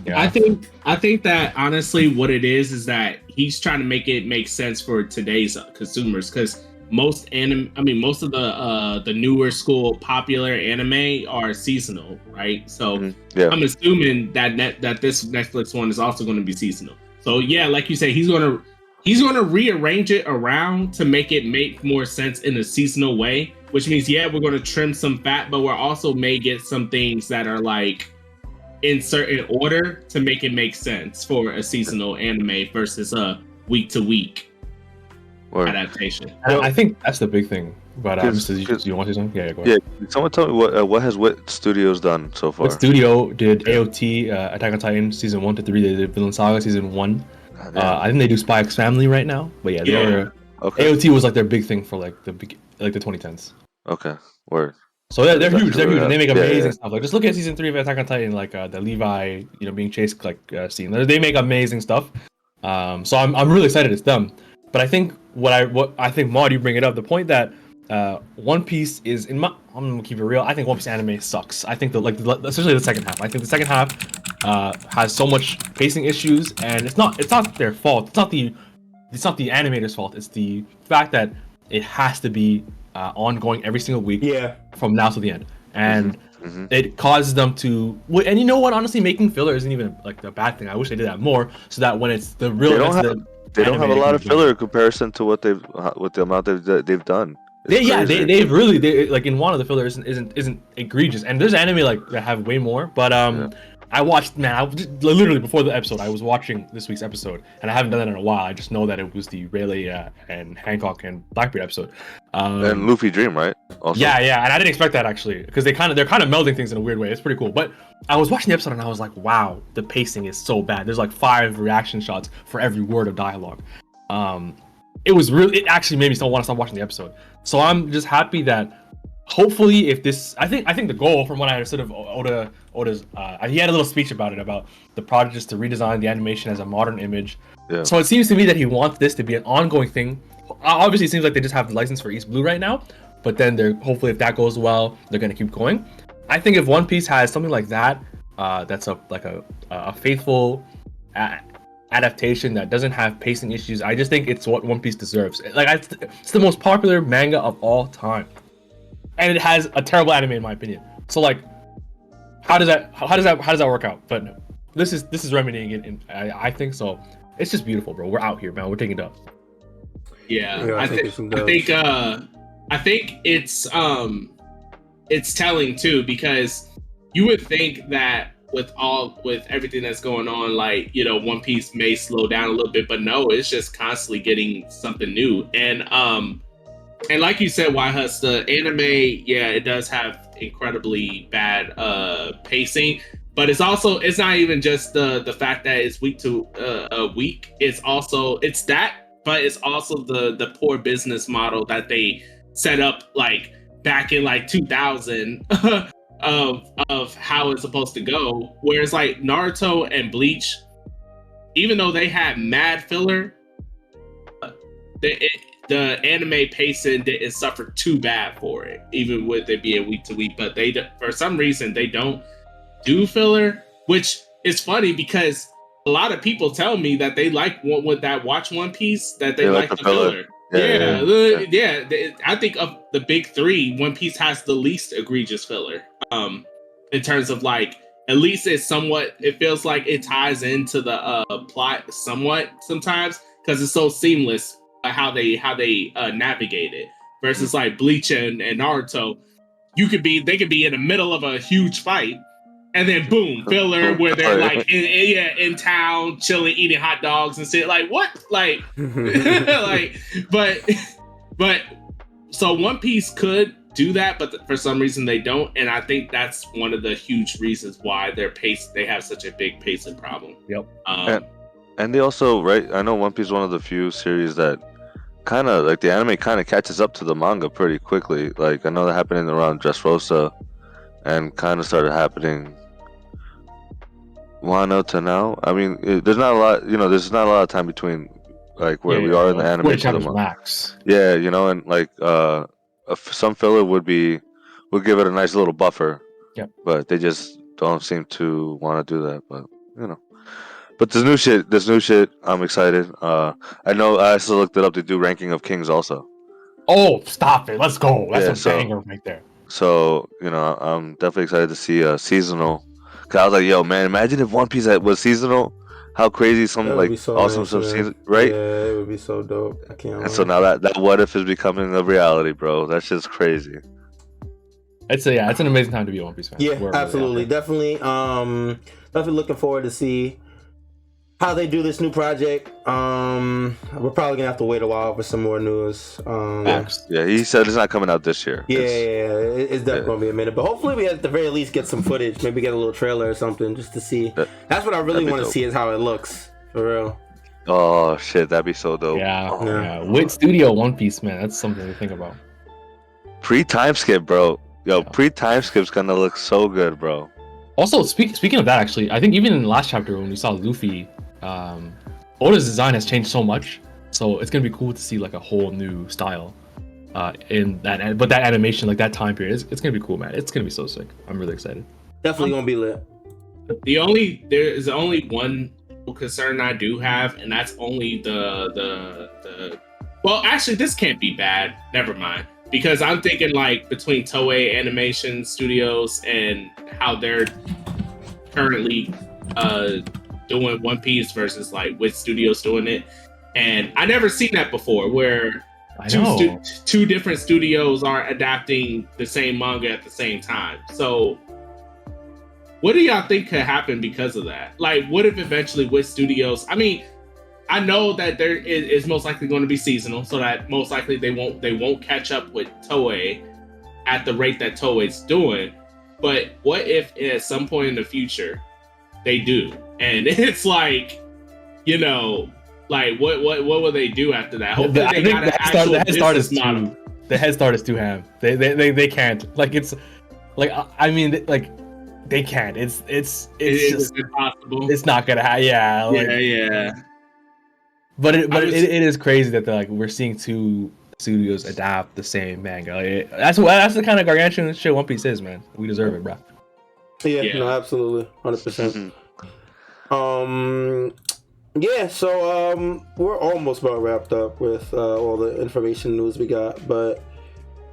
Yeah. I think that honestly what it is that he's trying to make it make sense for today's consumers, because most of the newer school popular anime are seasonal, right? So I'm assuming that this Netflix one is also going to be seasonal. So yeah, like you say, he's going to rearrange it around to make it make more sense in a seasonal way, which means we're going to trim some fat, but we're also may get some things that are like in certain order to make it make sense for a seasonal anime versus a week to week adaptation. I think that's the big thing. But you want to say something? Yeah, go ahead. Yeah, someone tell me what has Wit Studios done so far? Wit Studio did AOT, Attack on Titan season 1 to 3. They did Vinland Saga season 1. I think they do Spy X Family right now. But AOT was like their big thing for like the 2010s. Okay, word. So they're huge. They're huge. And they make amazing stuff. Like just look at season 3 of Attack on Titan, like the Levi, being chased scene. They make amazing stuff. So I'm really excited it's them. But I think what I think, Maud, you bring it up, the point that One Piece is I'm gonna keep it real. I think One Piece anime sucks. I think especially the second half. I think the second half has so much pacing issues, and it's not their fault. It's not the animator's fault. It's the fact that it has to be ongoing every single week from now to the end, and it causes them to. And you know what? Honestly, making filler isn't even like a bad thing. I wish they did that more, so that when it's the real, they don't have a lot of filler in comparison to what the amount they've done. They've really like in one of the fillers isn't egregious, and there's anime like that have way more. But I watched, literally before the episode, I was watching this week's episode, and I haven't done that in a while. I just know that it was the Rayleigh and Hancock and Blackbeard episode. And Luffy Dream, right? Also. Yeah, and I didn't expect that actually, because they're kind of melding things in a weird way. It's pretty cool. But I was watching the episode and I was like, wow, the pacing is so bad. There's like 5 reaction shots for every word of dialogue. It actually made me still want to stop watching the episode. So I'm just happy that hopefully if this, I think the goal from what I understood of Oda's, he had a little speech about it, about the project is to redesign the animation as a modern image. Yeah. So it seems to me that he wants this to be an ongoing thing. Obviously it seems like they just have the license for East Blue right now, but then they're hopefully if that goes well, they're going to keep going. I think if One Piece has something like that, that's a faithful adaptation that doesn't have pacing issues, I just think it's what One Piece deserves. Like it's the most popular manga of all time, and it has a terrible anime in my opinion. So like, how does that work out? But this is remedying it, and I think so. It's just beautiful, bro. We're out here, man. We're taking it up. Yeah, I think it's telling too, because you would think that with everything that's going on, like, One Piece may slow down a little bit, but no, it's just constantly getting something new. And like you said, YHuss, the anime, it does have incredibly bad pacing, but it's not even just the fact that it's week to week. It's that, but it's also the poor business model that they set up like back in like 2000 of how it's supposed to go. Whereas like Naruto and Bleach, even though they had mad filler, the anime pacing didn't suffer too bad for it, even with it being week to week. But for some reason they don't do filler, which is funny because a lot of people tell me that they like watch One Piece, that they like the filler. Yeah. I think of the big 3, One Piece has the least egregious filler. In terms of like, at least it feels like it ties into the plot somewhat sometimes, because it's so seamless how they navigate it. versus like Bleach and Naruto, they could be in the middle of a huge fight, and then boom, filler where they're like in town chilling, eating hot dogs and shit. Like what? Like, like, but so One Piece could do that, but for some reason they don't, and I think that's one of the huge reasons why they have such a big pacing problem. Yep. And they also, right? I know One Piece is one of the few series that kind of like the anime kind of catches up to the manga pretty quickly. Like I know that happened around Dressrosa, and kind of started happening Wano to now. I mean, there's not a lot. There's not a lot of time between like where we are in the anime to the manga. Yeah, and like some filler would give it a nice little buffer. Yep. But they just don't seem to want to do that. But But this new shit, I'm excited. I know I also looked it up to do ranking of kings also. Oh, stop it! Let's go. That's a banger right there. So I'm definitely excited to see a seasonal. Cause I was like, yo, man, imagine if One Piece was seasonal. How crazy some like so awesome stuff season, right? Yeah, it would be so dope. I can't. And so now that what if is becoming a reality, bro. That's just crazy. It's an amazing time to be a One Piece fan. Yeah, absolutely, definitely. Definitely looking forward to see how they do this new project. We're probably gonna have to wait a while for some more news. Yeah, he said it's not coming out this year. Yeah, it's definitely gonna be a minute. But hopefully we at the very least get some footage, maybe get a little trailer or something just to see. That's what I really want to see is how it looks for real. Oh shit, that'd be so dope. Yeah. Wit Studio One Piece, man, that's something to think about. Pre-time skip, bro. Yo, pre-time skip's gonna look so good, bro. Also, speaking of that, actually, I think even in the last chapter when we saw Luffy, Oda's design has changed so much, so it's gonna be cool to see like a whole new style in that. But that animation, like that time period, it's gonna be cool, man. It's gonna be so sick. I'm really excited. Definitely gonna be lit. There is only one concern I do have, and that's only the. Well, actually, this can't be bad. Never mind. Because I'm thinking like between Toei Animation Studios and how they're currently doing One Piece versus like Wit Studios doing it, and I never seen that before where two different studios are adapting the same manga at the same time. So what do y'all think could happen because of that? Like, what if eventually Wit Studios? I mean, I know that there is most likely going to be seasonal, so that most likely they won't catch up with Toei at the rate that Toei's doing. But what if at some point in the future they do, and it's like, like what will they do after that? Hopefully I think the head start is too ham. They can't. Like it's like I mean like they can't. It's just impossible. It's not gonna happen. Yeah. Yeah. But it is crazy that we're seeing two studios adapt the same manga. That's the kind of gargantuan shit One Piece is, man. We deserve it, bro. Yeah. No, absolutely, 100%. So we're almost about wrapped up with all the information news we got, but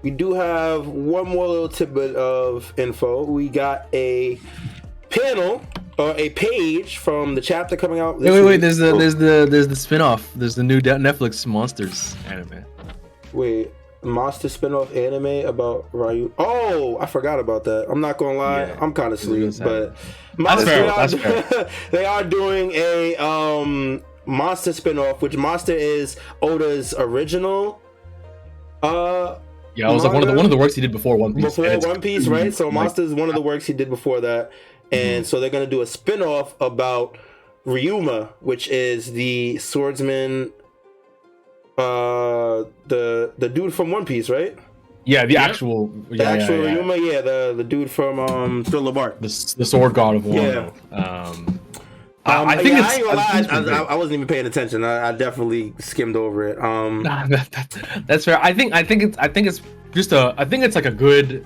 we do have one more little tidbit of info. We got a panel. A page from the chapter coming out. Wait! There's the spin-off. There's the new Netflix Monsters anime. Wait, Monster spin-off anime about Ryu? Oh, I forgot about that. I'm not gonna lie, I'm kind of sleep, but that's fair. They are doing a Monster spin-off, which Monster is Oda's original. Yeah, it was like one of the works he did before One Piece. Before One Piece, right? So Monster is one of the works he did before that. And so they're going to do a spin-off about Ryuma, which is the swordsman, the dude from One Piece, right? Yeah, the actual Ryuma, the dude from Thriller Bark. The sword god of Wano. Yeah. I think I wasn't even paying attention. I definitely skimmed over it. That's fair. I think it's like a good.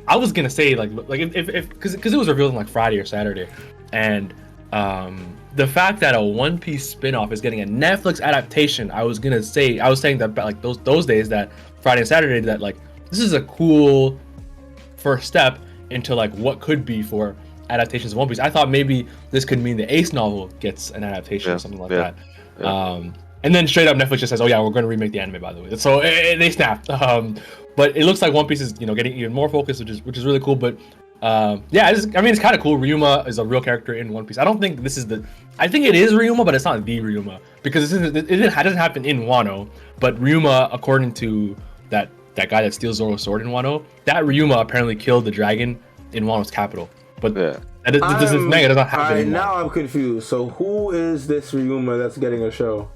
I was gonna say like if because it was revealed on like Friday or Saturday, and the fact that a One Piece spin-off is getting a Netflix adaptation, I was saying that like those days that Friday and Saturday that like this is a cool first step into like what could be for adaptations of One Piece. I thought maybe this could mean the Ace novel gets an adaptation or something like that. And then straight up Netflix just says, "Oh yeah, we're going to remake the anime." By the way, so they snapped. But it looks like One Piece is getting even more focused, which is really cool. But it's kind of cool. Ryuma is a real character in One Piece. I don't think this is I think it is Ryuma, but it's not the Ryuma because it doesn't happen in Wano. But Ryuma, according to that guy that steals Zoro's sword in Wano, that Ryuma apparently killed the dragon in Wano's capital. But this manga does not happen. Alright, now I'm confused. So who is this Ryuma that's getting a show?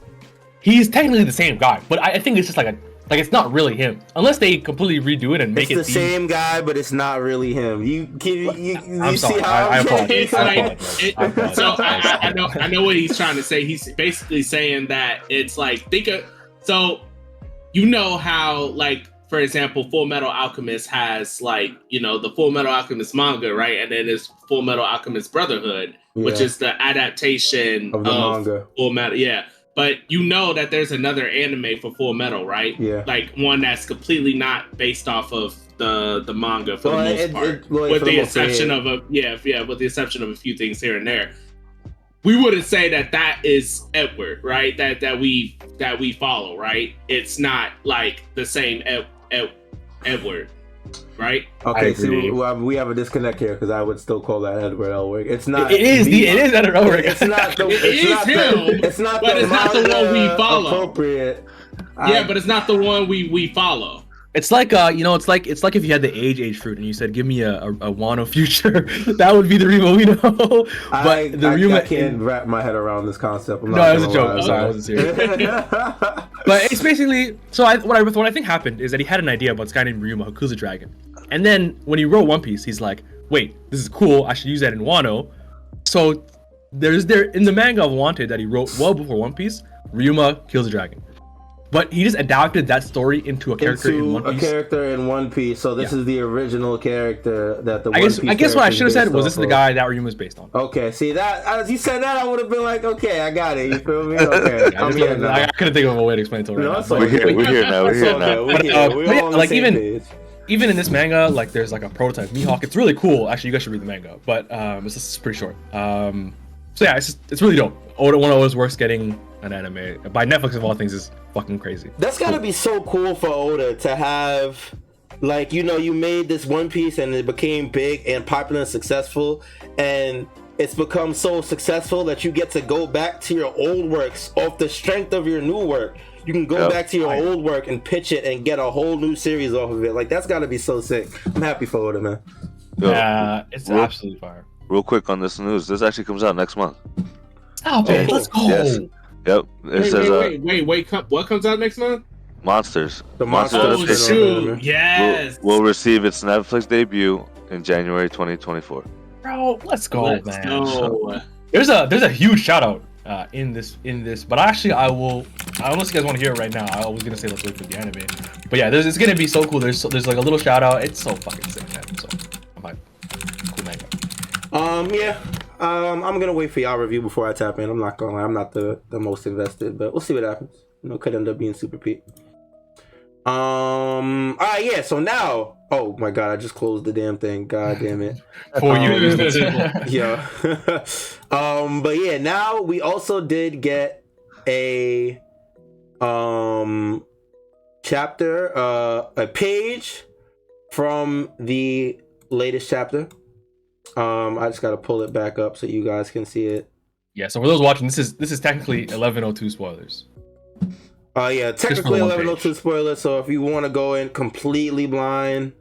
He's technically the same guy, but I think it's just like it's not really him, unless they completely redo it and make it the same guy, but it's not really him. I'm sorry. See how I apologize. So I know what he's trying to say. He's basically saying that it's like so you know how, like, for example, Full Metal Alchemist has, like, you know, the Full Metal Alchemist manga, right? And then there's Full Metal Alchemist Brotherhood, which is the adaptation of the manga. Full Metal, But you know that there's another anime for Full Metal, right? Yeah. Like one that's completely not based off of the manga for the most part. With the exception of with the exception of a few things here and there. We wouldn't say that is Edward, right? That we follow, right? It's not like the same Edward, right? Okay, see, we have a disconnect here because I would still call that Edward Elric. It's not. It is Edward Elric. It's not. It's not the one we follow. Appropriate. But it's not the one we follow. It's like it's like if you had the age fruit and you said, "Give me a Wano future," that would be the Ryuma we know. But I can't wrap my head around this concept. It was a joke. Sorry, I wasn't serious. But it's basically what I think happened is that he had an idea about this guy named Ryuma who kills a dragon, and then when he wrote One Piece, he's like, "Wait, this is cool. I should use that in Wano." So there's in the manga of Wanted that he wrote well before One Piece, Ryuma kills a dragon. But he just adapted that story into a character in One Piece. So this is the original character that the I guess what I should have said was this is the guy that Ryuma is based on. Okay, see that as you said that, I would have been like, okay, I got it. You feel me? Okay, I couldn't think of a way to explain it to right now. We're here now. Like even in this manga, like there's like a prototype Mihawk. It's really cool. Actually, you guys should read the manga, but it's pretty short. So yeah, it's really dope. One of Oda's works getting an anime by Netflix of all things is fucking crazy. That's gotta be so cool for Oda to have, like, you know, you made this One Piece and it became big and popular and successful, and it's become so successful that you get to go back to your old works off the strength of your new work. You can go back to your old work and pitch it and get a whole new series off of it. Like, that's gotta be so sick. I'm happy for Oda, man. It's absolutely fire. Real quick on this news, this actually comes out next month. Stop it! Let's go. Yes. Yep. Wait. What comes out next month? Monsters. The Monsters. Oh shoot! Yes. Will receive its Netflix debut in January 2024. Bro, let's go, man. Go. There's a huge shout out in this, but actually I don't know if you guys want to hear it right now. I was gonna say let's wait for the anime, but yeah, it's gonna be so cool. There's like a little shout out. It's so fucking sick, man. So I'm like, cool manga. I'm gonna wait for y'all review before I tap in. I'm not gonna lie, I'm not the most invested, but we'll see what happens. You know, could end up being super Pete. Alright, yeah, so now, oh my god, I just closed the damn thing. God damn it. For you. Yeah. But yeah, now we also did get a chapter, a page from the latest chapter. I just gotta pull it back up so you guys can see it. Yeah, so for those watching, this is technically 1102 spoilers. Yeah, technically 1102 spoilers. So if you want to go in completely blind,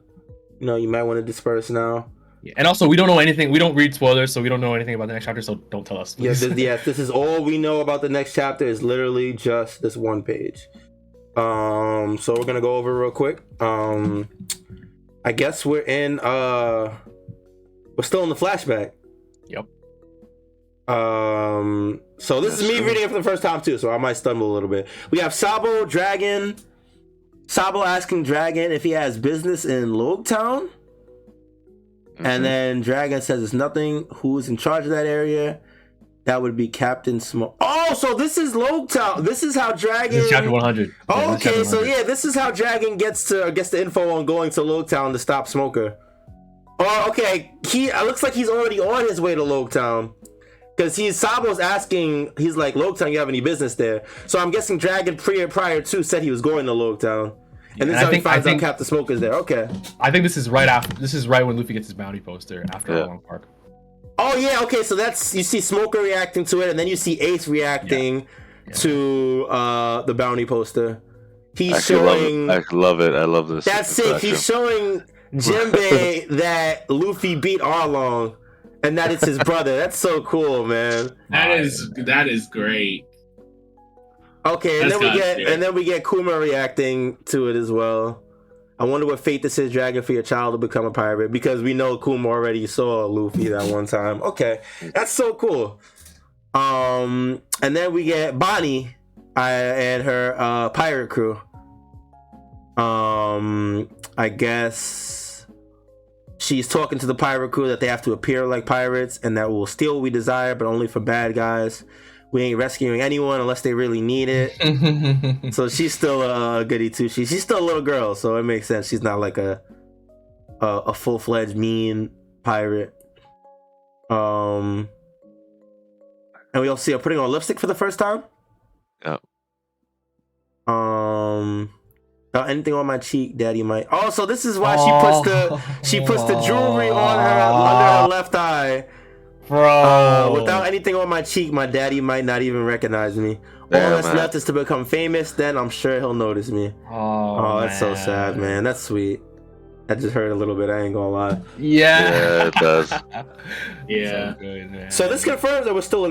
you know, you might want to disperse now. Yeah, and also we don't know anything. We don't read spoilers, so we don't know anything about the next chapter. So don't tell us. Yes, this is all we know about the next chapter. Is literally just this one page. So we're gonna go over real quick. I guess we're still in the flashback. Yep. So this is me reading it for the first time too, so I might stumble a little bit. We have Sabo asking Dragon if he has business in Logtown. And then Dragon says it's nothing. Who's in charge of that area? That would be Captain Smoke. Oh, so this is Logtown. This is how Dragon. This is chapter 100. Oh, okay, so yeah, this is how Dragon gets the info on going to Logtown to stop Smoker. Oh, okay. It looks like he's already on his way to Logtown. Because Sabo's asking, he's like, Logtown, you have any business there? So I'm guessing Dragon prior to said he was going to Logtown. And this is how he finds out Captain Smoker's there. Okay. I think this is right when Luffy gets his bounty poster after a long arc. Oh yeah, okay, so that's, you see Smoker reacting to it, and then you see Ace reacting to the bounty poster. He's showing... I love it. I love this. That's sick. He's showing Jinbei that Luffy beat Arlong, and that it's his brother. That's so cool, man. That is great. Okay, and then we get Kuma reacting to it as well. I wonder what fate this is, Dragon, for your child to become a pirate, because we know Kuma already saw Luffy that one time. Okay, that's so cool. And then we get Bonnie and her pirate crew. I guess she's talking to the pirate crew that they have to appear like pirates and that we'll steal what we desire, but only for bad guys. We ain't rescuing anyone unless they really need it. So she's still a goody two shoes. She's still a little girl, so it makes sense. She's not like a full-fledged mean pirate. And we all see her putting on lipstick for the first time. Yeah. Anything on my cheek, Daddy might. Oh, so this is why she puts the jewelry on her under her left eye. Bro. Without anything on my cheek, my daddy might not even recognize me. Damn, all that's left is to become famous, then I'm sure he'll notice me. Oh, that's so sad, man. That's sweet. That just hurt a little bit, I ain't gonna lie. Yeah, it does. Yeah. So good, man. So this confirms that we're still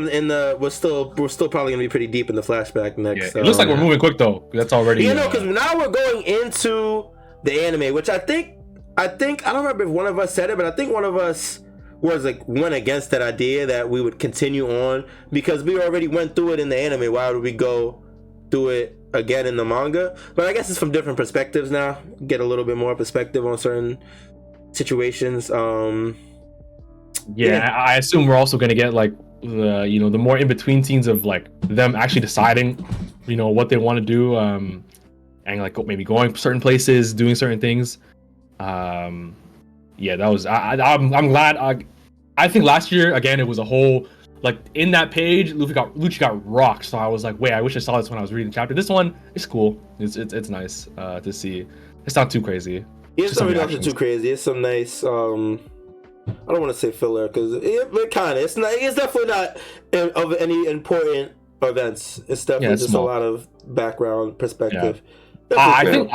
we're still probably gonna be pretty deep in the flashback next. Yeah. It looks like we're moving quick though. That's already. You know, because now we're going into the anime, which I think I don't remember if one of us said it, but I think one of us went against that idea that we would continue on because we already went through it in the anime. Why would we go through it again in the manga? But I guess it's from different perspectives now. Get a little bit more perspective on certain situations. I assume we're also gonna get like the more in between scenes of like them actually deciding, what they want to do, and like maybe going certain places, doing certain things. That was I'm glad. I think last year again it was a whole like in that page Lucci got rocked, so I was like, wait, I wish I saw this when I was reading the chapter. This one is cool. It's nice to see. It's not too crazy. It's not too crazy. It's some nice I don't want to say filler because it kind of it's definitely not of any important events. It's definitely just small. A lot of background perspective. I think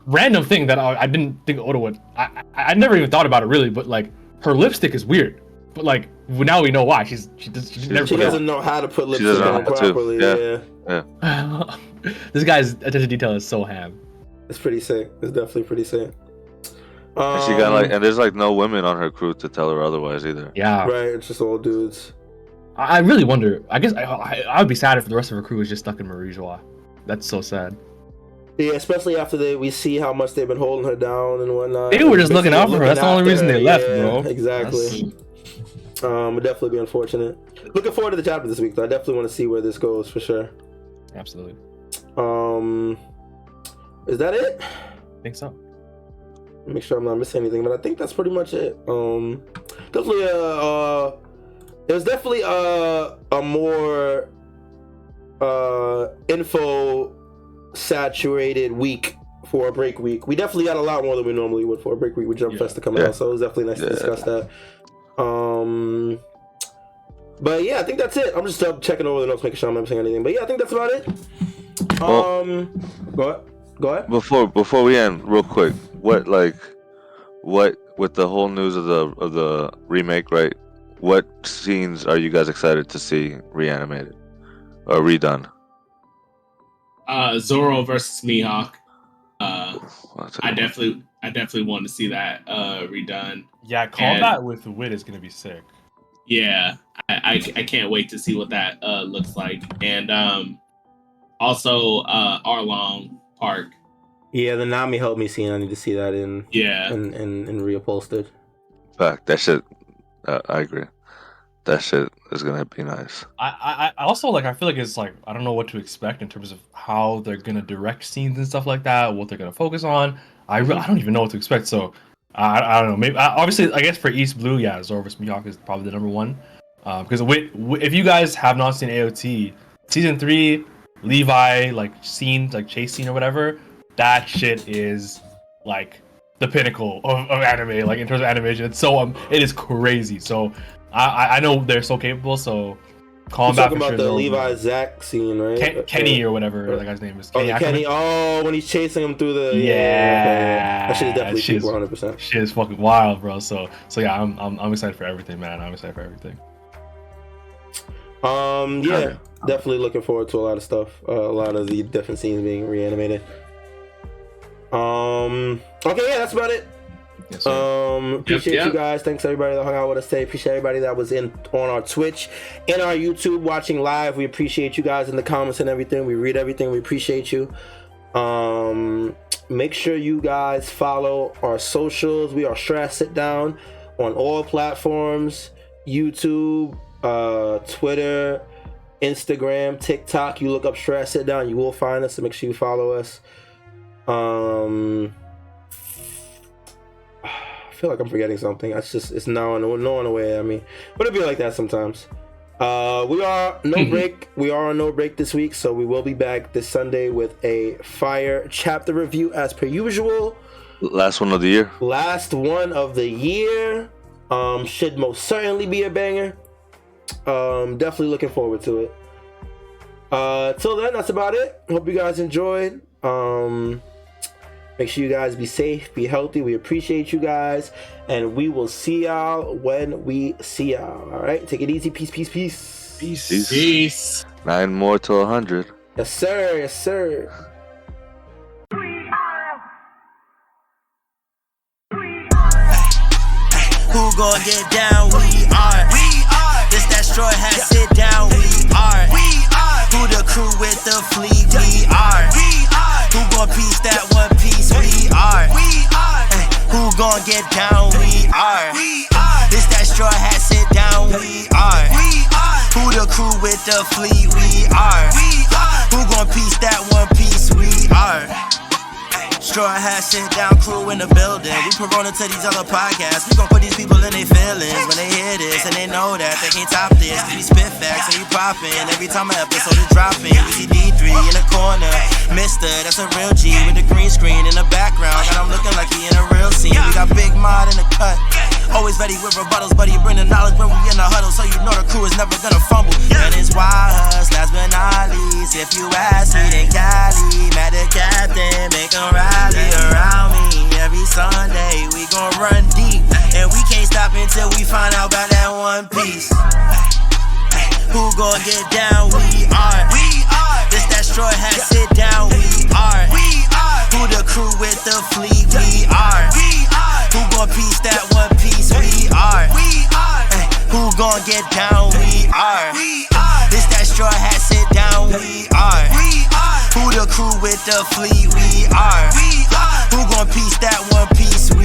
random thing that I didn't think Oda would. I never even thought about it really, but like her lipstick is weird. But like now we know why. She doesn't know how to put lipstick on properly. Yeah. This guy's attention to detail is so ham. It's pretty sick. It's definitely pretty sick. And she got and there's like no women on her crew to tell her otherwise either. Yeah. Right. It's just all dudes. I really wonder. I guess I would be sad if the rest of her crew was just stuck in Marie Joie. That's so sad. Yeah, especially after we see how much they've been holding her down and whatnot. They were just looking out for her. That's the only reason they left, bro. Exactly. Would definitely be unfortunate. Looking forward to the chapter this week, though. I definitely want to see where this goes for sure. Absolutely. Is that it? I think so. Make sure I'm not missing anything, but I think that's pretty much it. Definitely it was definitely a more info saturated week for a break week. We definitely got a lot more than we normally would for a break week with Jump Festa coming out, so it was definitely nice to discuss that. But yeah, I think that's it. I'm just checking over the notes, making sure I'm not missing anything. But yeah, I think that's about it. Go ahead. Before we end, real quick, what with the whole news of the remake, right? What scenes are you guys excited to see reanimated or redone? Zoro versus Mihawk. I definitely want to see that redone. Yeah, combat with Wit is gonna be sick. Yeah, I can't wait to see what that looks like, and also Arlong Park. Yeah, the Nami helped me see. I need to see that in reupholstered. Fact, that shit. I agree. That shit is gonna be nice. I also I feel like it's I don't know what to expect in terms of how they're gonna direct scenes and stuff like that. What they're gonna focus on. I don't even know what to expect. So I don't know. Maybe obviously I guess for East Blue, Zoro vs Mihawk is probably the number one. Because if you guys have not seen AOT, season 3, Levi chase scene or whatever, that shit is like the pinnacle of anime. Like in terms of animation, it's so it is crazy. So I know they're so capable. So calm back. Talking about the Levi Zach scene, right? Kenny or whatever that guy's name is. Kenny. Oh, when he's chasing him through the yeah. That shit is definitely people 100%. Shit is fucking wild, bro. So yeah, I'm excited for everything, man. I'm excited for everything. Yeah, definitely looking forward to a lot of stuff. A lot of the different scenes being reanimated. Okay, yeah, that's about it. Yes, sir. Appreciate you guys. Thanks everybody that hung out with us today. Appreciate everybody that was on our Twitch and our YouTube watching live. We appreciate you guys in the comments and everything. We read everything. We appreciate you. Make sure you guys follow our socials. We are Sitdown on all platforms: YouTube, Twitter, Instagram, TikTok. You look up Sitdown, you will find us. So make sure you follow us. I feel like I'm forgetting something. It's no on the way. I mean, but it'll be like that sometimes. We are break. We are on no break this week, so we will be back this Sunday with a fire chapter review as per usual. Last one of the year. Last one of the year. Should most certainly be a banger. Definitely looking forward to it. Till then, that's about it. Hope you guys enjoyed. Make sure you guys be safe, be healthy. We appreciate you guys, and we will see y'all when we see y'all. All right, take it easy. Peace. Peace. 9 more to 100. Yes, sir. Yes, sir. Who gon' get down? We are. This that Strawhat sit down. We are. Who the crew with the fleet? We are. Who gon' piece that one piece? We are. Who gon' get down? We are. This that Strawhat sit down. We are. Who the crew with the fleet? We are. Who gon' piece that one piece? We are. Strawhat sit down crew in the building. We Corona to these other podcasts. We gon' put these people in their feelings when they hear this, and they know that they can't top this. We spit facts and we poppin' every time an episode is dropping. We see D3 in the corner, Mister, that's a real G with the green screen in the background. Got him looking like he in a real scene. We got Big Mod in the cut, always ready with rebuttals, but he bring the knowledge when we in the huddle, so you know the crew is never gonna fumble. And it's YHuss, last but not least. If you ask me, then Cali, mad the captain, make him rally around me. Every Sunday we gon' run deep, and we can't stop until we find out about that one piece. Who gon' get down? We are. This that Strawhat sit down. We are. Who the crew with the fleet? We are. Who gon' piece that one piece? We are. Who gon' get down? We are. This that Strawhat sit down. We are. Who the crew with the fleet? We are. Who gon' piece that one piece? We